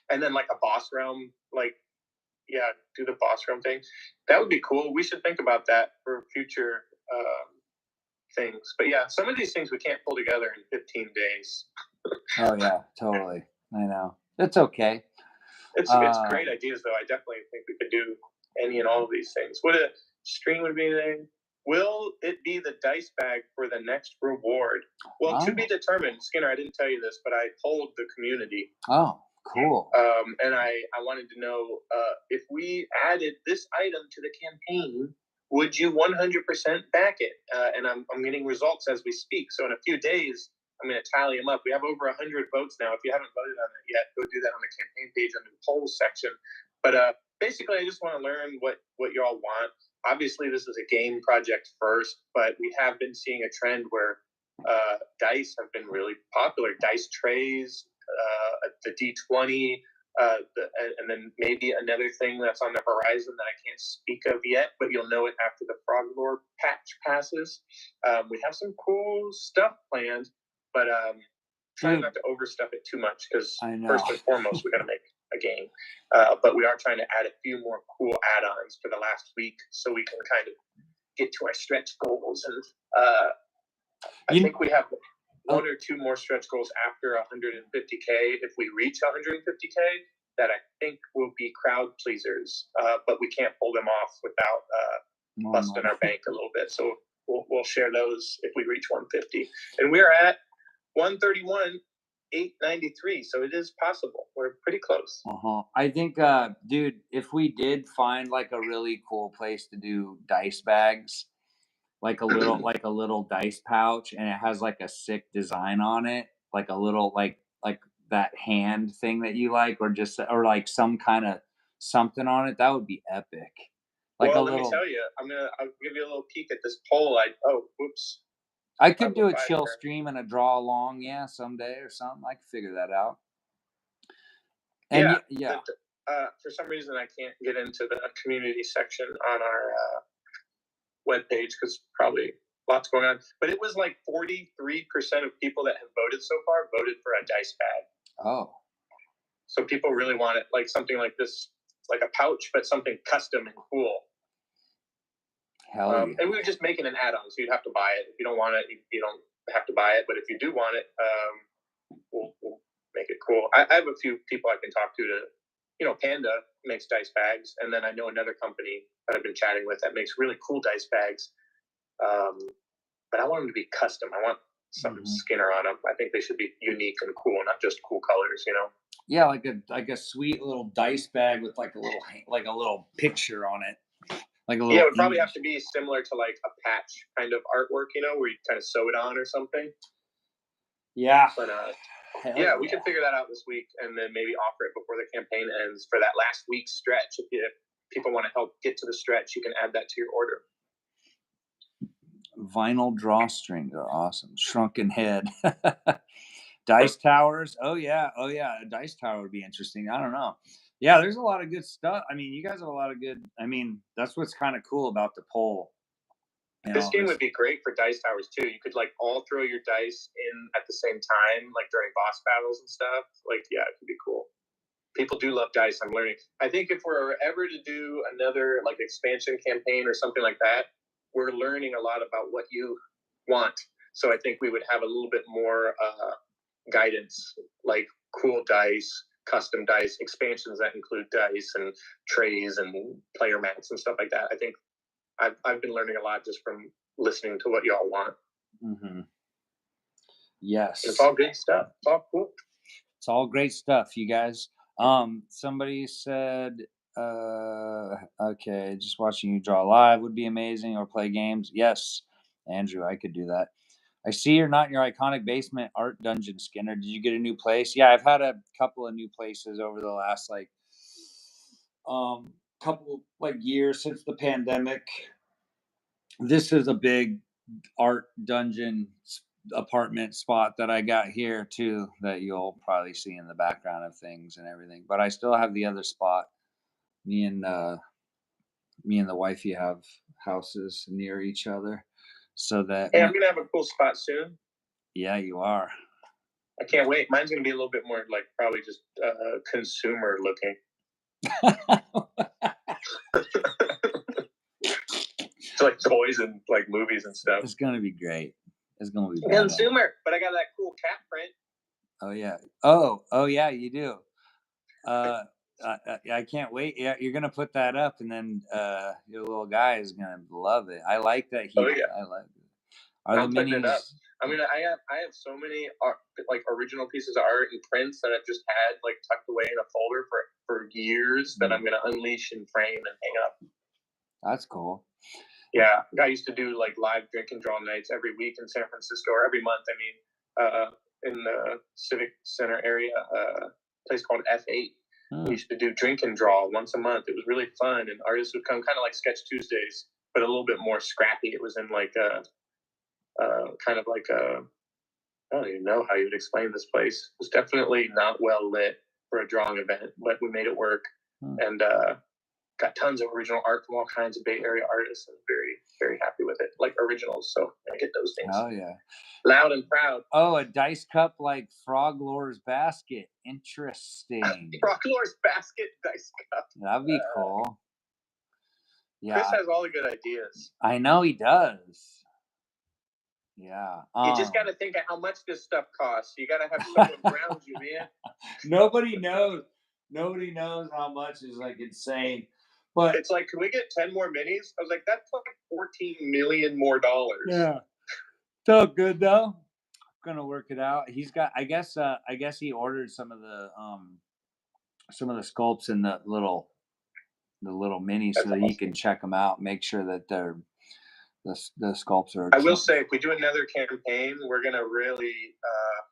And then like a boss realm, do the boss realm thing. That would be cool. We should think about that for future things. But yeah, some of these things we can't pull together in 15 days. Oh yeah, totally. I know. It's okay. It's great ideas though. I definitely think we could do any and all of these things. What a stream would be anything. Will it be the dice bag for the next reward? Well, to be determined. Skinner, I didn't tell you this, but I polled the community. Oh, cool. And I wanted to know if we added this item to the campaign, would you 100% back it? And I'm getting results as we speak. So in a few days, I'm going to tally them up. We have over 100 votes now. If you haven't voted on it yet, go do that on the campaign page under the polls section. But basically, I just want to learn what y'all want. Obviously, this is a game project first, but we have been seeing a trend where dice have been really popular. Dice trays, the D20, and then maybe another thing that's on the horizon that I can't speak of yet, but you'll know it after the Frog Lore patch passes. We have some cool stuff planned, but trying not to overstuff it too much because first and foremost, we got to make a game. But we are trying to add a few more cool add-ons for the last week so we can kind of get to our stretch goals. And I think we have one or two more stretch goals after 150K. If we reach 150K, that I think will be crowd pleasers, but we can't pull them off without busting our bank a little bit. So we'll share those if we reach 150. And we're at 131,893, so it is possible. We're pretty close. I think, dude, if we did find like a really cool place to do dice bags, like a little dice pouch, and it has like a sick design on it, like a little like that hand thing that you like, or like some kind of something on it, that would be epic. Like let me tell you, I'll give you a little peek at this poll. I could do a chill stream and a draw along, someday or something. I could figure that out. And for some reason, I can't get into the community section on our webpage because probably lots going on. But it was like 43% of people that have voted so far voted for a dice bag. Oh. So people really want it, like something like this, like a pouch, but something custom and cool. Hell yeah. And we were just making an add-on, so you'd have to buy it. If you don't want it, you don't have to buy it. But if you do want it, we'll make it cool. I have a few people I can talk to. Panda makes dice bags, and then I know another company that I've been chatting with that makes really cool dice bags. But I want them to be custom. I want some Skinner on them. I think they should be unique and cool, not just cool colors. Yeah, like a sweet little dice bag with like a little picture on it. Like a little it would probably have to be similar to like a patch kind of artwork, where you kind of sew it on or something. Yeah. But we can figure that out this week and then maybe offer it before the campaign ends for that last week stretch. If people want to help get to the stretch, you can add that to your order. Vinyl drawstrings are awesome. Shrunken head. Dice towers. Oh yeah. A dice tower would be interesting. I don't know. Yeah, there's a lot of good stuff. I mean, you guys have a lot of good. I mean, that's what's kind of cool about the poll. This game would be great for dice towers too. You could like all throw your dice in at the same time, like during boss battles and stuff. Like, yeah, it could be cool. People do love dice. I'm learning. I think if we're ever to do another like expansion campaign or something like that, we're learning a lot about what you want. So I think we would have a little bit more guidance, like cool dice, custom dice, expansions that include dice and trays and player mats and stuff like that. I think I've been learning a lot just from listening to what y'all want. Mm-hmm. Yes. It's all good stuff. It's all cool. It's all great stuff, you guys. Somebody said, okay, just watching you draw live would be amazing, or play games. Yes, Andrew, I could do that. I see you're not in your iconic basement art dungeon, Skinner. Did you get a new place? Yeah, I've had a couple of new places over the last couple years since the pandemic. This is a big art dungeon apartment spot that I got here too, that you'll probably see in the background of things and everything. But I still have the other spot. Me and the wifey have houses near each other, so that. Hey, I'm gonna have a cool spot soon. Yeah, you are. I can't wait. Mine's gonna be a little bit more like probably just consumer looking. It's like toys and like movies and stuff. It's gonna be great. It's gonna be consumer, but I got that cool cat print. Oh yeah. Oh yeah, you do. I can't wait. Yeah, you're gonna put that up, and then your little guy is gonna love it. I like that he. Oh yeah, I like it. Are I'm the putting it up. minis? I mean, I have so many art, like original pieces of art and prints that I've just had like tucked away in a folder for years that I'm gonna unleash and frame and hang up. That's cool. Yeah, I used to do like live drink and draw nights every week in San Francisco, or every month. I mean, in the Civic Center area, a place called F8. We used to do drink and draw once a month. It was really fun, and artists would come, kind of like Sketch Tuesdays, but a little bit more scrappy. It was in like a kind of like a, I don't even know how you would explain this place. It was definitely not well lit for a drawing event, but we made it work, and got tons of original art from all kinds of Bay Area artists, and very, very happy with it. Like originals, so I get those things. Oh yeah, loud and proud. Oh, a dice cup like Frog Lore's basket. Interesting. Frog Lore's basket dice cup. That'd be cool. Yeah, Chris has all the good ideas. I know he does. Yeah. You just got to think of how much this stuff costs. You got to have someone ground you, man. Nobody knows. Nobody knows how much is like insane. But it's like, can we get 10 more minis? I was like, that's like $14 million more dollars. Yeah. So good though. Gonna work it out. He's got. I guess he ordered some of the sculpts in the little minis so that he can check them out, make sure that they're. The sculpts are. I will say, if we do another campaign, we're gonna really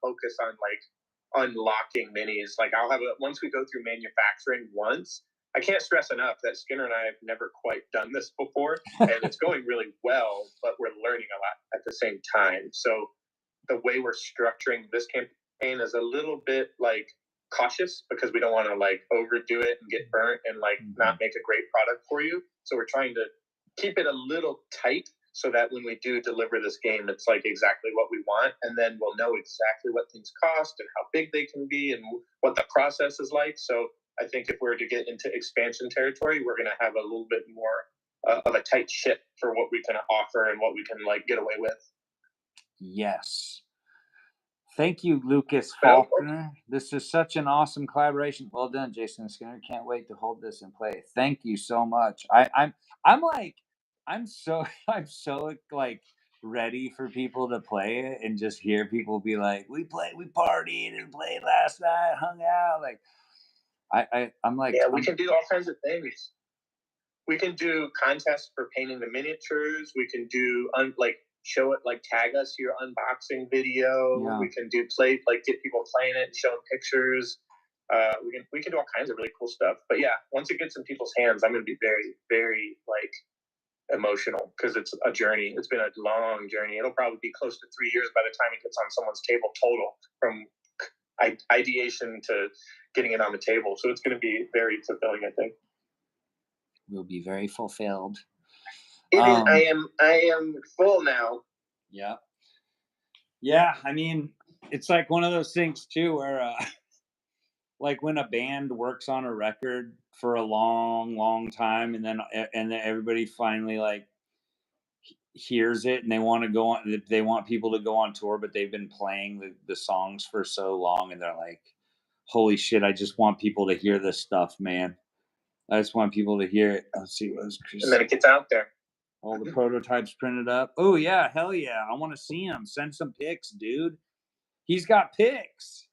focus on like unlocking minis. Like I'll have once we go through manufacturing once. I can't stress enough that Skinner and I have never quite done this before, and it's going really well, but we're learning a lot at the same time. So the way we're structuring this campaign is a little bit like cautious because we don't want to like overdo it and get burnt and like not make a great product for you. So we're trying to keep it a little tight so that when we do deliver this game, it's like exactly what we want. And then we'll know exactly what things cost and how big they can be and what the process is like. So I think if we're to get into expansion territory, we're going to have a little bit more of a tight ship for what we can offer and what we can like get away with. Yes. Thank you, Lucas Faulkner. This is such an awesome collaboration. Well done, Jason Skinner. Can't wait to hold this and play. Thank you so much. I'm so like ready for people to play it and just hear people be like, we partied and played last night, hung out. Like I'm like, yeah, we can do all kinds of things. We can do contests for painting the miniatures. We can do show it, like tag us your unboxing video. Yeah. We can do get people playing it and show them pictures. We can do all kinds of really cool stuff. But yeah, once it gets in people's hands, I'm going to be very, very emotional because it's a journey. It's been a long journey. It'll probably be close to 3 years by the time it gets on someone's table total, from ideation to getting it on the table. So it's going to be very fulfilling, I think. We'll be very fulfilled. I am full now. Yeah. Yeah. I mean, it's like one of those things too, where like when a band works on a record for a long, long time, and then everybody finally like hears it and they want to go on, they want people to go on tour, but they've been playing the songs for so long, and they're like, holy shit, I just want people to hear this stuff, man. I just want people to hear it. Let's see what was Chris. And then it gets out there. All the prototypes printed up. Oh yeah, hell yeah! I want to see him. Send some pics, dude. He's got pics.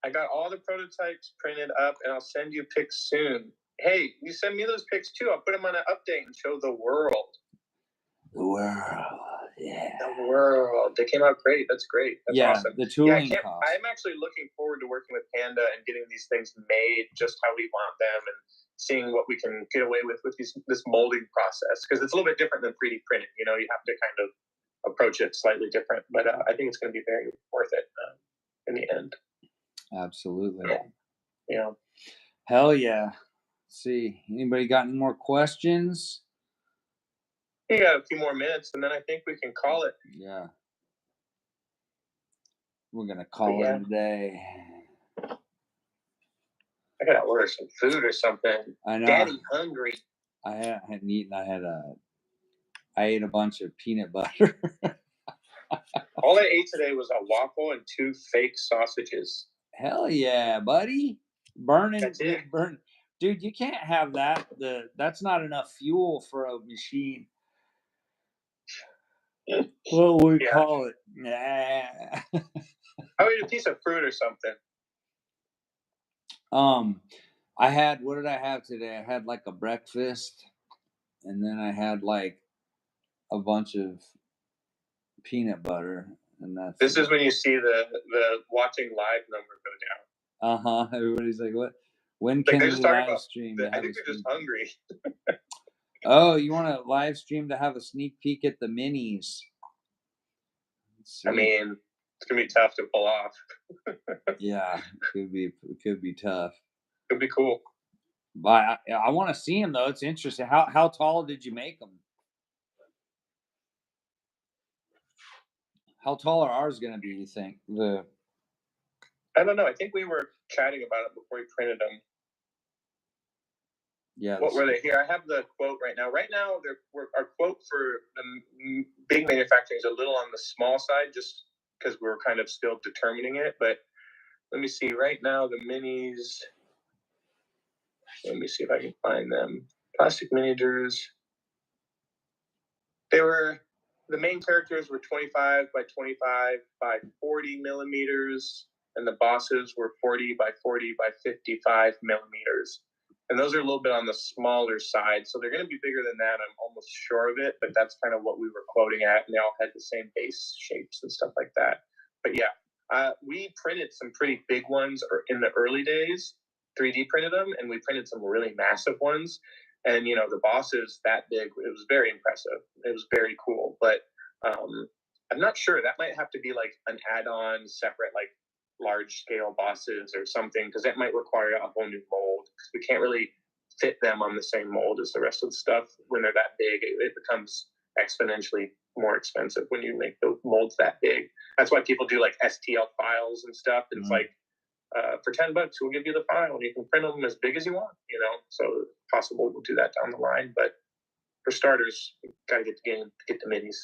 I got all the prototypes printed up, and I'll send you pics soon. Hey, you send me those pics too. I'll put them on an update and show the world. The world, yeah. The world. They came out great. That's great. That's awesome. The tooling cost. I'm actually looking forward to working with Panda and getting these things made just how we want them, and seeing what we can get away with this molding process, because it's a little bit different than 3D printing. You know, you have to kind of approach it slightly different, but I think it's going to be very worth it in the end. Absolutely. Yeah. Hell yeah. Let's see, anybody got any more questions? We got a few more minutes, and then I think we can call it. Yeah. We're going to call it today. I gotta order some food or something. I know. Daddy hungry. I hadn't eaten. I ate a bunch of peanut butter. All I ate today was a waffle and 2 fake sausages. Hell yeah, buddy. burning, dude. You can't have that. That's not enough fuel for a machine. What would we call it? Nah. I would eat a piece of fruit or something. I had, what did I have today? I had like a breakfast, and then I had like a bunch of peanut butter, and that's. This is when you see the watching live number go down. Everybody's like, "What? When can we live stream?" I think they're just hungry. Oh, you want to live stream to have a sneak peek at the minis? I mean, it's gonna be tough to pull off. Yeah, it could be tough. Could be cool. But I want to see them though. It's interesting. How tall did you make them? How tall are ours going to be, you think? I don't know. I think we were chatting about it before we printed them. Yeah. What were they? Here, I have the quote right now. Right now, our quote for the big manufacturing is a little on the small side, just because we're kind of still determining it. But let me see. Right now, the minis. Let me see if I can find them. Plastic miniatures. The main characters were 25 by 25 by 40 millimeters, and the bosses were 40 by 40 by 55 millimeters. And those are a little bit on the smaller side, so they're going to be bigger than that. I'm almost sure of it, but that's kind of what we were quoting at, and they all had the same base shapes and stuff like that. But yeah, we printed some pretty big ones in the early days, 3D printed them, and we printed some really massive ones. And, the bosses that big, it was very impressive. It was very cool. But I'm not sure. That might have to be like an add-on separate, like large scale bosses or something, because that might require a whole new mold. Because we can't really fit them on the same mold as the rest of the stuff. When they're that big, it becomes exponentially more expensive when you make the molds that big. That's why people do like STL files and stuff. And it's like, for $10, we'll give you the file and you can print them as big as you want, so possible we'll do that down the line. But for starters, you got to get the game, get the minis.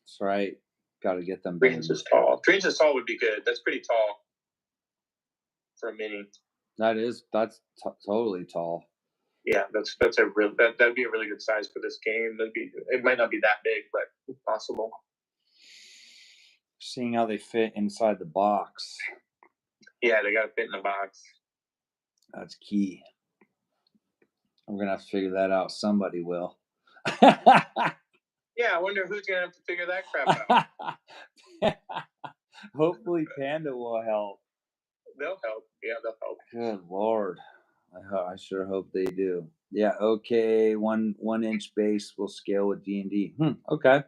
That's right. Got to get them. 3 inches tall. 3 inches tall would be good. That's pretty tall for a mini. That's totally tall. Yeah, that'd be a really good size for this game. It might not be that big, but possible. Seeing how they fit inside the box. Yeah, they got to fit in the box. That's key. We're going to have to figure that out. Somebody will. Yeah, I wonder who's going to have to figure that crap out. Hopefully Panda will help. They'll help. Yeah, they'll help. Good Lord. I sure hope they do. Yeah, okay. 1 inch base will scale with D&D. Okay.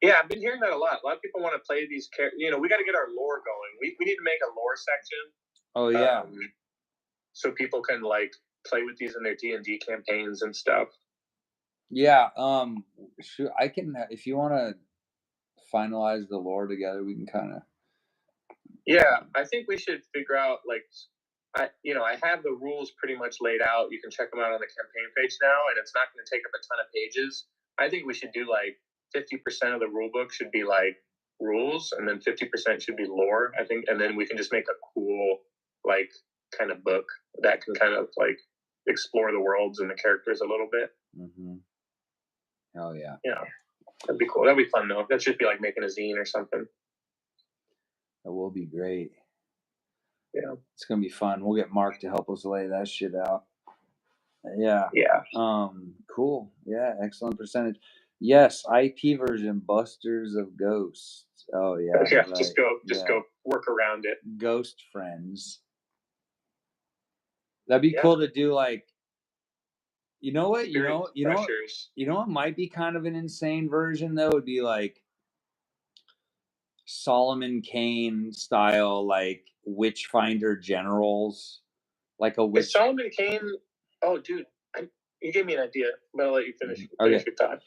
Yeah, I've been hearing that a lot. A lot of people want to play these characters. We got to get our lore going. We need to make a lore section. Oh, yeah. So people can, play with these in their D&D campaigns and stuff. Yeah. Sure. I can, if you want to finalize the lore together, we can kind of. Yeah, I think we should figure out, I have the rules pretty much laid out. You can check them out on the campaign page now, and it's not going to take up a ton of pages. I think we should do, 50% of the rule book should be rules, and then 50% should be lore, I think, and then we can just make a cool kind of book that can kind of explore the worlds and the characters a little bit. Mm-hmm. Oh yeah. Yeah, that'd be cool. That'd be fun though. That should be making a zine or something. That will be great. Yeah, it's gonna be fun. We'll get Mark to help us lay that shit out. Yeah. Cool. Yeah, excellent percentage. Yes, IP version, Busters of Ghosts. Oh yeah. Yeah, right. Just go work around it. Ghost Friends. That'd be cool to do you know what? You know what might be kind of an insane version though? Would be Solomon Kane style, Witchfinder generals. A witch. Is Solomon Kane? Oh, dude. You gave me an idea, but I'll let you finish your thought.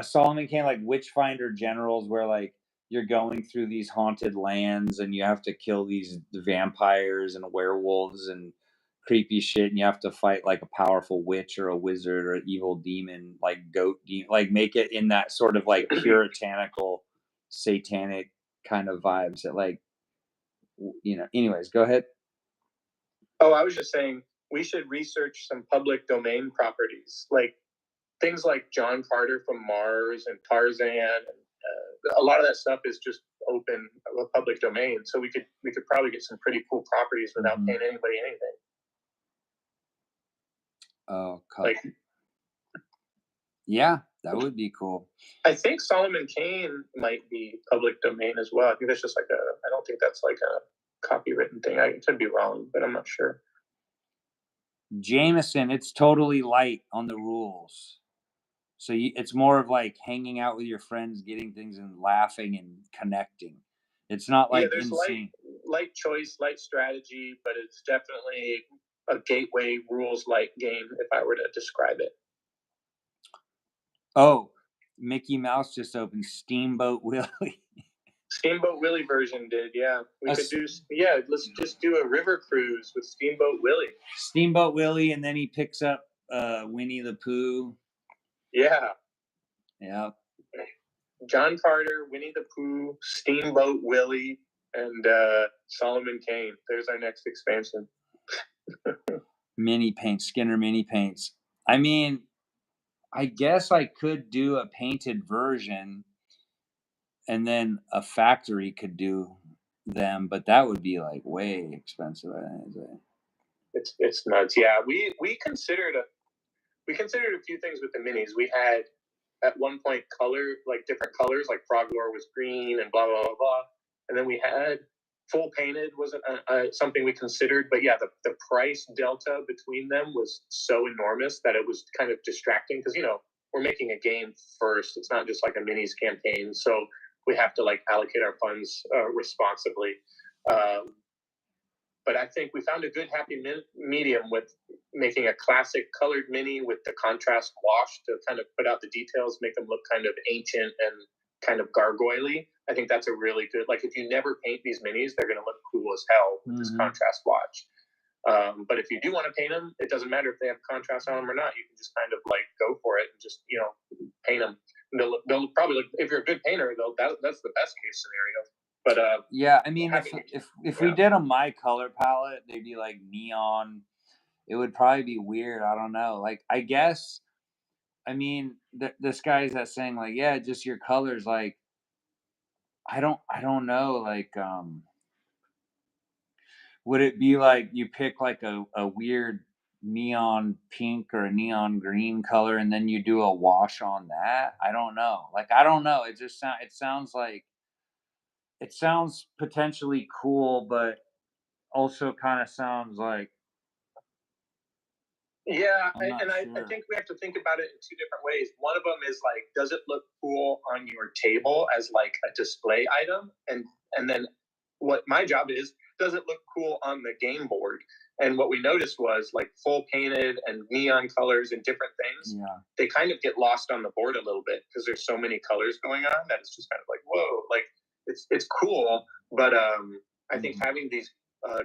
Solomon Kane, Witchfinder generals, where you're going through these haunted lands and you have to kill these vampires and werewolves and creepy shit, and you have to fight a powerful witch or a wizard or an evil demon, goat demon, make it in that sort of puritanical, satanic kind of vibes that anyways, go ahead. Oh, I was just saying we should research some public domain properties, like things like John Carter from Mars and Tarzan. And, a lot of that stuff is just open, public domain. So we could probably get some pretty cool properties without paying anybody anything. Oh, like, yeah, that would be cool. I think Solomon Kane might be public domain as well. I think that's just like I don't think that's like a copywritten thing. I could be wrong, but I'm not sure. Jameson, it's totally light on the rules. So it's more of like hanging out with your friends, getting things and laughing and connecting. It's not like there's insane. Light choice, light strategy, but it's definitely a gateway rules light game if I were to describe it. Oh, Mickey Mouse just opened Steamboat Willie. Steamboat Willie version did, yeah. We could do, let's just do a river cruise with Steamboat Willie. Steamboat Willie, and then he picks up Winnie the Pooh. Yeah. Yeah. John Carter, Winnie the Pooh, Steamboat Willie, and Solomon Kane. There's our next expansion. Mini paints, Skinner mini paints. I mean, I guess I could do a painted version, and then a factory could do them, but that would be like way expensive. I think. It's nuts. Yeah, we considered a few things with the minis. We had at one point different colors, like Frog Lore was green and blah blah blah blah, and then we had full painted wasn't something we considered, but yeah, the price delta between them was so enormous that it was kind of distracting because we're making a game first. It's not just like a minis campaign, so we have to like allocate our funds responsibly. But I think we found a good happy medium with making a classic colored mini with the contrast wash to kind of put out the details, make them look kind of ancient and kind of gargoyle-y. I think that's a really good, like if you never paint these minis, they're going to look cool as hell with this contrast wash. But if you do want to paint them, it doesn't matter if they have contrast on them or not. You can just kind of like go for it and just, paint them. And they'll probably look, if you're a good painter, that's the best case scenario. But yeah, I mean, if we did a my color palette, they'd be like neon. It would probably be weird. I don't know. Like, I guess, I mean, this guy's that saying like, yeah, just your colors. Like, I don't know. Like, would it be like you pick like a weird neon pink or a neon green color and then you do a wash on that? I don't know. Like, I don't know. It sounds like. It sounds potentially cool, but also kind of sounds like. Yeah, I think we have to think about it in two different ways. One of them is like, does it look cool on your table as like a display item? And then what my job is, does it look cool on the game board? And what we noticed was like full painted and neon colors and different things. Yeah. They kind of get lost on the board a little bit because there's so many colors going on that it's just kind of like, whoa, like it's cool. But I think having these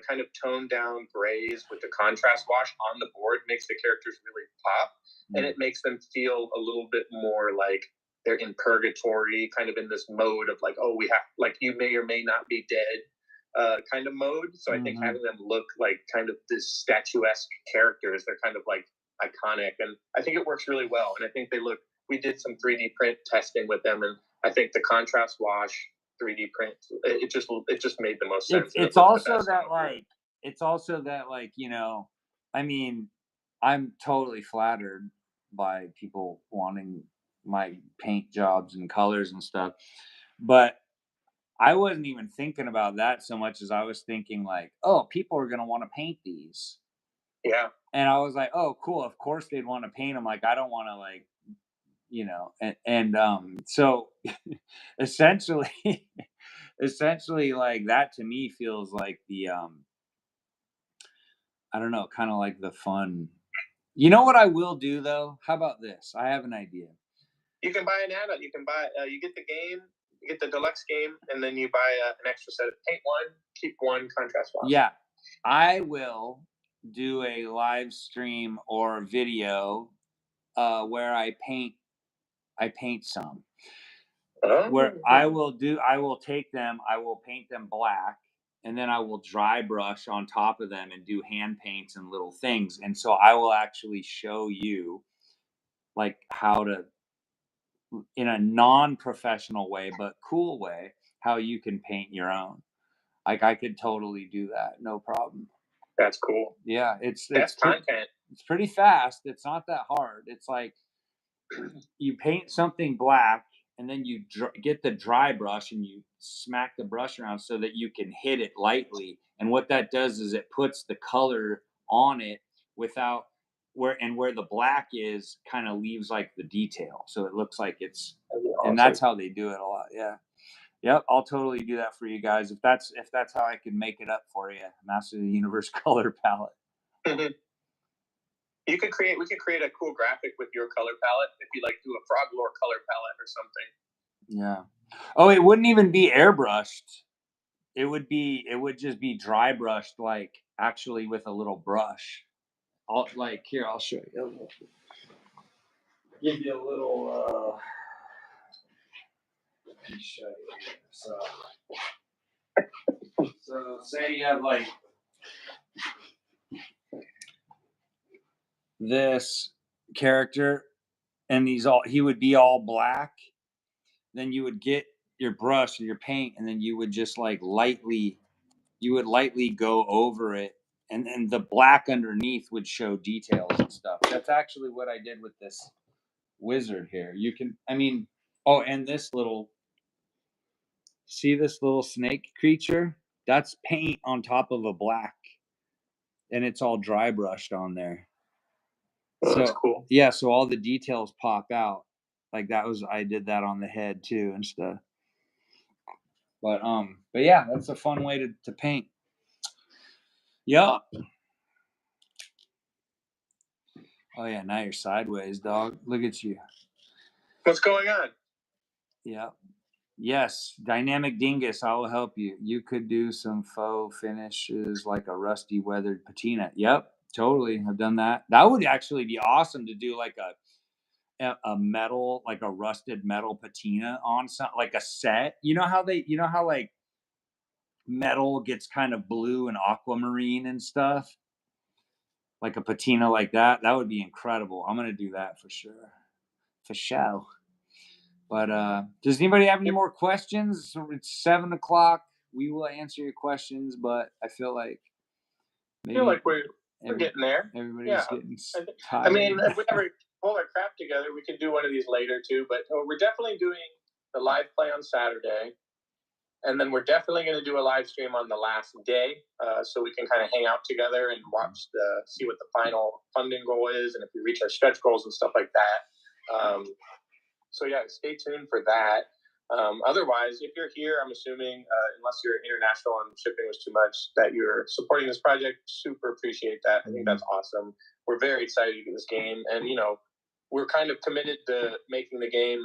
kind of toned down grays with the contrast wash on the board makes the characters really pop, and it makes them feel a little bit more like they're in purgatory, kind of in this mode of like, oh, we have, like, you may or may not be dead kind of mode. So I think having them look like kind of this statuesque characters, they're kind of like iconic, and I think it works really well. And I think we did some 3D print testing with them, and I think the contrast wash 3D print, it just made the most sense. It's also that like, I mean, I'm totally flattered by people wanting my paint jobs and colors and stuff, but I wasn't even thinking about that so much as I was thinking like, oh, people are going to want to paint these. Yeah. And I was like, oh, cool. Of course they'd want to paint them. Like, I don't want to like, so essentially like that to me feels like the I don't know, kind of like the fun. You know what I will do though? How about this? I have an idea. You can buy an add-on. You can buy you get the game, you get the deluxe game, and then you buy an extra set of paint one, keep one, contrast wash. Yeah, I will do a live stream or video where I paint some. Where I will take them, I will paint them black, and then I will dry brush on top of them and do hand paints and little things. And so I will actually show you like how to, in a non-professional way but cool way, how you can paint your own. Like I could totally do that, no problem. That's cool. Yeah, That's content. It's pretty fast. It's not that hard. It's like you paint something black and then you get the dry brush and you smack the brush around so that you can hit it lightly. And what that does is it puts the color on it without where the black is kind of leaves like the detail. So it looks like it's, awesome. And that's how they do it a lot. Yeah. Yep. I'll totally do that for you guys. If that's how I can make it up for you. Master of the Universe color palette. We could create a cool graphic with your color palette if you like do a frog lore color palette or something. Yeah. Oh, it wouldn't even be airbrushed. It would just be dry brushed, like actually with a little brush. I'll show you. Give you a little let me show you. So say you have like this character and he would be all black. Then you would get your brush or your paint and then you would just like lightly go over it, and then the black underneath would show details and stuff. That's actually what I did with this wizard here. And this little, see this little snake creature? That's paint on top of a black, and it's all dry brushed on there. Oh, that's cool. Yeah, so all the details pop out. Like I did that on the head too and stuff. But yeah, that's a fun way to paint. Yeah. Oh yeah, now you're sideways, dog. Look at you. What's going on? Yeah. Yes, Dynamic Dingus, I will help you. You could do some faux finishes like a rusty weathered patina. Yep, totally. I've done that. That would actually be awesome to do like a metal, like a rusted metal patina on something like a set. You know how like metal gets kind of blue and aquamarine and stuff? Like a patina like that. That would be incredible. I'm gonna do that for sure. For sure. But does anybody have any more questions? It's 7:00. We will answer your questions, but I feel like we're getting there. Everybody's getting tired. I mean, if we ever pull our crap together, we could do one of these later too. But we're definitely doing the live play on Saturday, and then we're definitely going to do a live stream on the last day, so we can kind of hang out together and see what the final funding goal is, and if we reach our stretch goals and stuff like that. So yeah, stay tuned for that. Otherwise, if you're here, I'm assuming, unless you're international and shipping was too much, that you're supporting this project. Super appreciate that. I think that's awesome. We're very excited to get this game, and we're kind of committed to making the game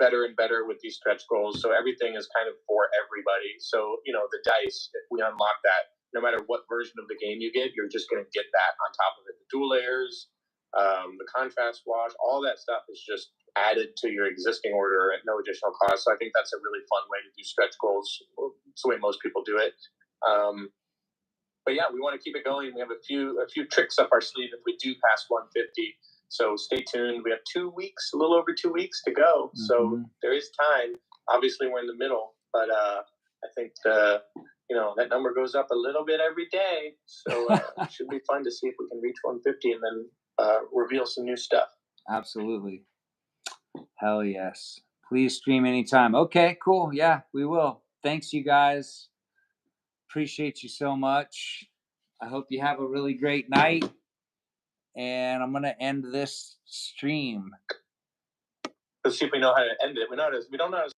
better and better with these stretch goals. So everything is kind of for everybody. So the dice, if we unlock that, no matter what version of the game you get, you're just going to get that on top of it. The dual layers, the contrast wash, all that stuff is just added to your existing order at no additional cost. So I think that's a really fun way to do stretch goals. It's the way most people do it. But yeah, we want to keep it going. We have a few tricks up our sleeve if we do pass 150. So stay tuned. We have 2 weeks, a little over 2 weeks to go. Mm-hmm. So there is time. Obviously, we're in the middle, but I think that number goes up a little bit every day. So it should be fun to see if we can reach 150 and then reveal some new stuff. Absolutely. Hell yes. Please stream anytime. Okay, cool. Yeah, we will. Thanks, you guys. Appreciate you so much. I hope you have a really great night. And I'm going to end this stream. Let's see if we know how to end it. We don't know how to